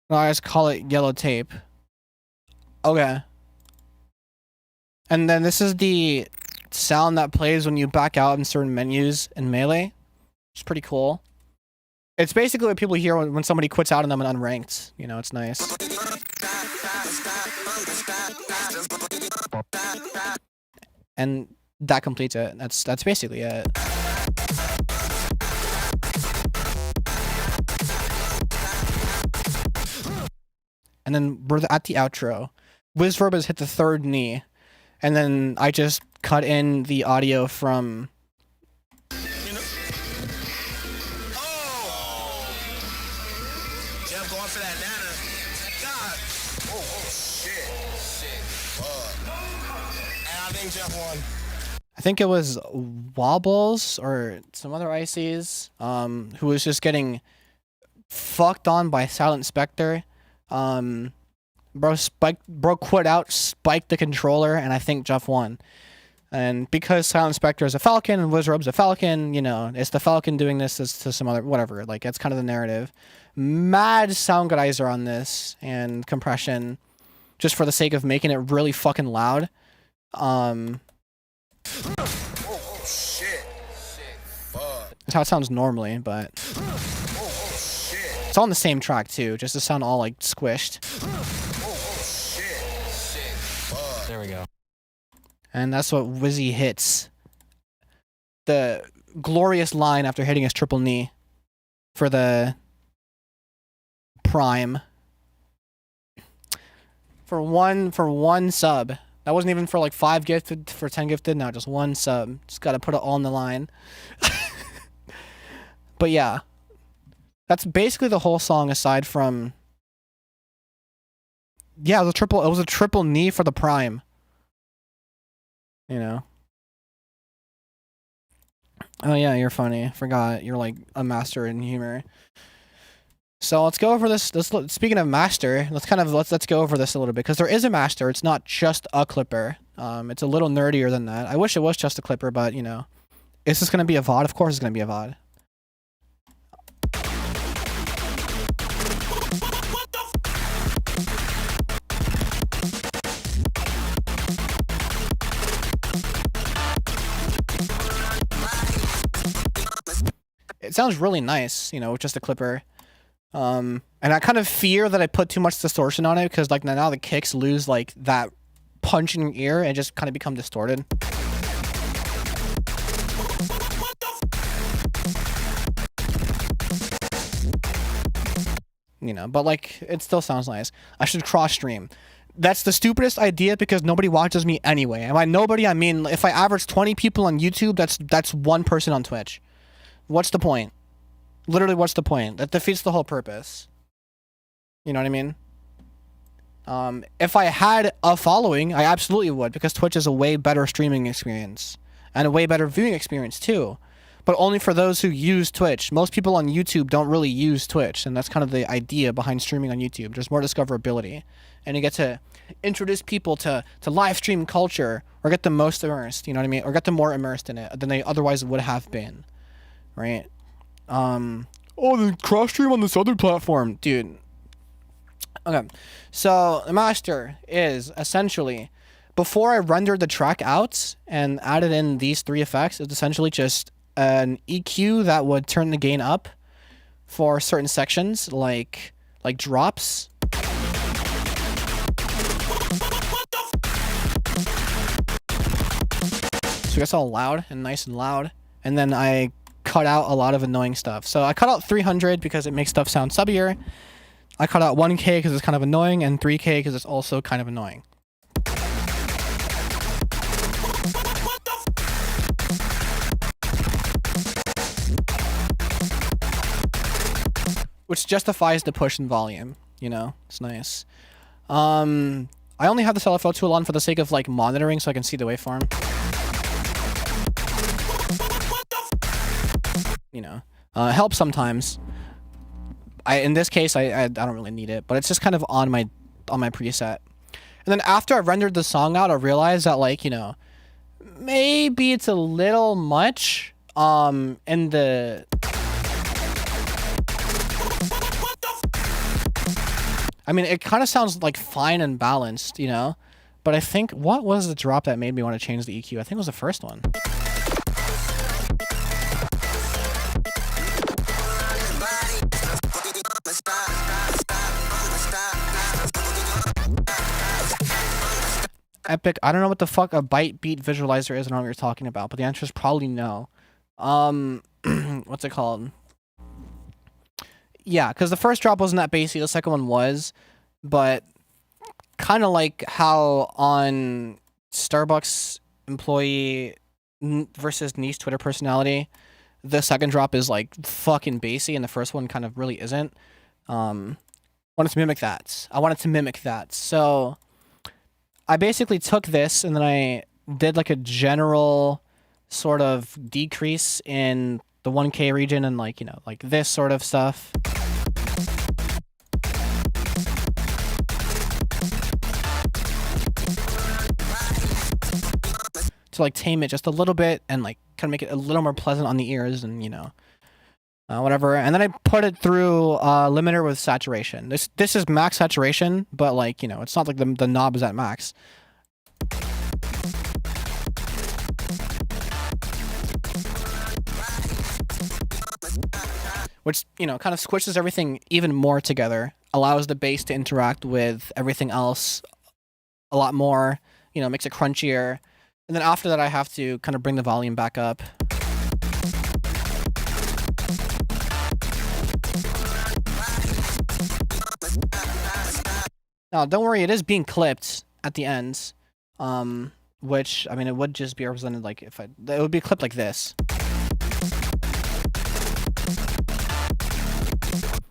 No, I just call it yellow tape. Okay. And then this is the sound that plays when you back out in certain menus in Melee. It's pretty cool. It's basically what people hear when somebody quits out on them in unranked. You know, it's nice. And that completes it. That's basically it. And then we're at the outro. Wizverb has hit the third knee. And then I just cut in the audio from... Oh! Jeff going for that nana. God! Oh, shit. And I think Jeff won. I think it was Wobbles or some other ICs who was just getting fucked on by Silent Spectre. Bro quit out, spiked the controller, and I think Jeff won. And because Silent Spectre is a Falcon and Wizrob's a Falcon, you know, it's the Falcon doing this to some other, whatever. Like, that's kind of the narrative. Mad sound geyser on this and compression, just for the sake of making it really fucking loud. Oh, shit. That's how it sounds normally, but it's all on the same track too, just to sound all like squished. There we go. And that's what Wizzy hits. The glorious line after hitting his triple knee for the prime. For one sub. That wasn't even for like 5 gifted, for 10 gifted. No, just 1 sub. Just gotta put it all on the line. But yeah. That's basically the whole song aside from... Yeah, it was a triple knee for the prime. You know. Oh yeah, you're funny. Forgot. You're like a master in humor. So let's go over this. Speaking of master, let's go over this a little bit, because there is a master. It's not just a clipper. It's a little nerdier than that. I wish it was just a clipper, but you know, is this gonna be a VOD? Of course, it's gonna be a VOD. It sounds really nice, you know, with just a clipper. And I kind of fear that I put too much distortion on it, because like now the kicks lose like that punch in your ear and just kind of become distorted. you know, but like it still sounds nice. I should cross stream. That's the stupidest idea because nobody watches me anyway. And by nobody, I mean if I average 20 people on YouTube, that's one person on Twitch. What's the point? Literally, what's the point? That defeats the whole purpose. You know what I mean? If I had a following, I absolutely would, because Twitch is a way better streaming experience and a way better viewing experience too. But only for those who use Twitch. Most people on YouTube don't really use Twitch, and that's kind of the idea behind streaming on YouTube. There's more discoverability, and you get to introduce people to live stream culture, or get them most immersed, you know what I mean? Or get them more immersed in it than they otherwise would have been, right? Oh, the cross stream on this other platform, dude. Okay, so the master is essentially, before I rendered the track out and added in these three effects, it's essentially just an EQ that would turn the gain up for certain sections, like drops. So it gets all loud and nice and loud, and then I cut out a lot of annoying stuff. So I cut out 300 because it makes stuff sound subbier. I cut out 1K because it's kind of annoying, and 3K because it's also kind of annoying. Which justifies the push in volume, you know? It's nice. I only have the LFO tool on for the sake of like monitoring so I can see the waveform. You know, it helps sometimes. In this case, I don't really need it, but it's just kind of on my preset. And then after I rendered the song out, I realized that, like, you know, maybe it's a little much in the... I mean, it kind of sounds like fine and balanced, you know? But I think, what was the drop that made me want to change the EQ? I think it was the first one. Epic. I don't know what the fuck a byte beat visualizer is. I don't know what you're talking about, but the answer is probably no. What's it called? Yeah, because the first drop wasn't that bassy. The second one was, but kind of like how on Starbucks employee versus niche Twitter personality, the second drop is like fucking bassy, and the first one kind of really isn't. Wanted to mimic that. I wanted to mimic that. So I basically took this and then I did like a general sort of decrease in the 1K region and like, you know, like this sort of stuff. To like tame it just a little bit and like kind of make it a little more pleasant on the ears and, you know, whatever. And then I put it through limiter with saturation. This is max saturation, but like, you know, it's not like the knob is at max. Which, you know, kind of squishes everything even more together, allows the bass to interact with everything else a lot more, you know, makes it crunchier. And then after that, I have to kind of bring the volume back up. Now, don't worry, it is being clipped at the ends, which, I mean, it would just be represented like if it would be clipped like this.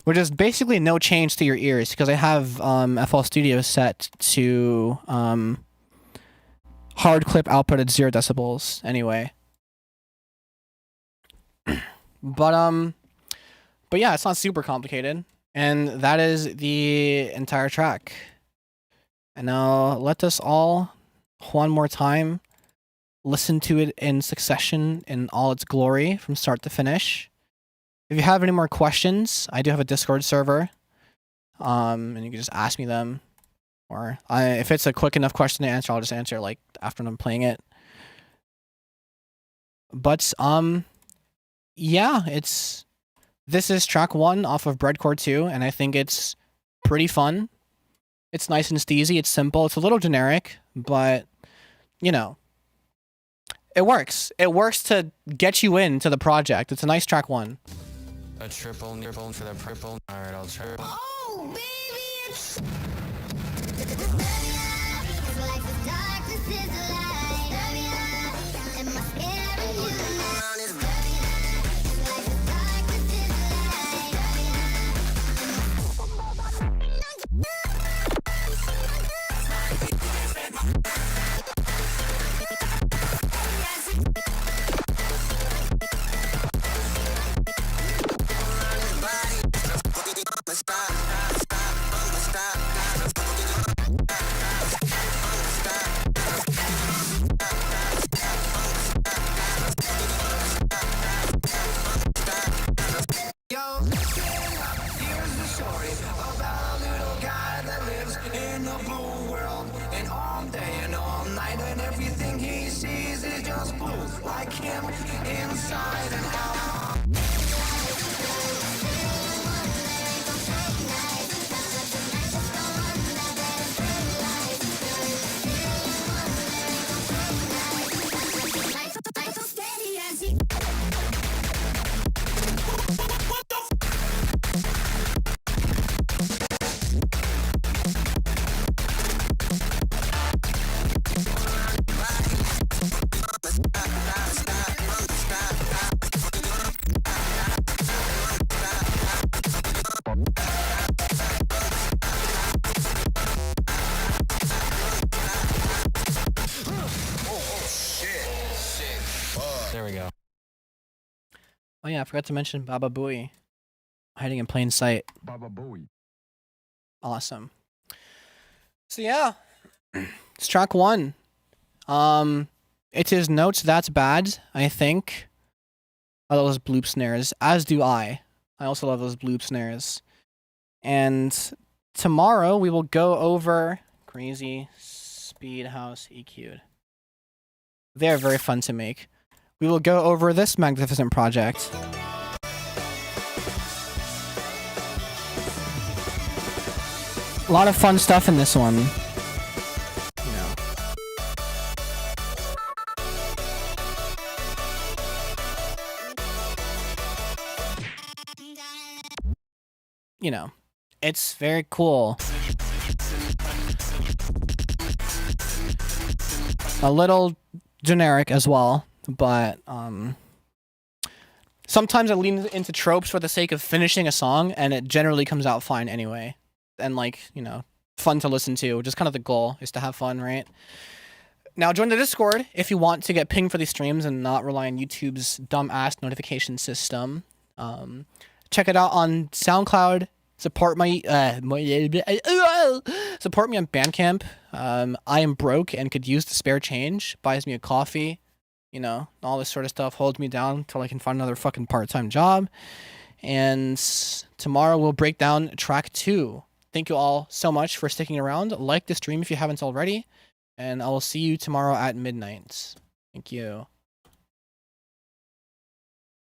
Which is basically no change to your ears because I have FL Studio set to hard clip output at 0 decibels anyway. But yeah, it's not super complicated. And that is the entire track. And now let us all one more time listen to it in succession in all its glory from start to finish. If you have any more questions, I do have a Discord server, and you can just ask me them, or if it's a quick enough question to answer, I'll just answer like after I'm playing it. But yeah, this is track 1 off of Breadcore 2, and I think it's pretty fun. It's nice and steezy. It's simple. It's a little generic, but you know, it works. It works to get you into the project. It's a nice track 1. A triple for the purple. Alright, I'll try. Oh There we go. Oh yeah, I forgot to mention Baba Booey. Hiding in plain sight. Baba Booey. Awesome. So yeah, it's track 1. It is Notes That's Bad, I think. I love those bloop snares, as do I. I also love those bloop snares. And tomorrow we will go over Crazy Speed House EQ'd. They're very fun to make. We will go over this magnificent project. A lot of fun stuff in this one. You know, it's very cool. A little generic as well, but sometimes it leans into tropes for the sake of finishing a song, and it generally comes out fine anyway. And like, you know, fun to listen to. Just kind of the goal is to have fun, right? Now join the Discord if you want to get pinged for these streams and not rely on YouTube's dumb-ass notification system. Check it out on SoundCloud. Support my support me on Bandcamp. I am broke and could use the spare change. Buys me a coffee. You know, all this sort of stuff holds me down until I can find another fucking part-time job. And tomorrow we'll break down track 2. Thank you all so much for sticking around. Like the stream if you haven't already. And I will see you tomorrow at midnight. Thank you.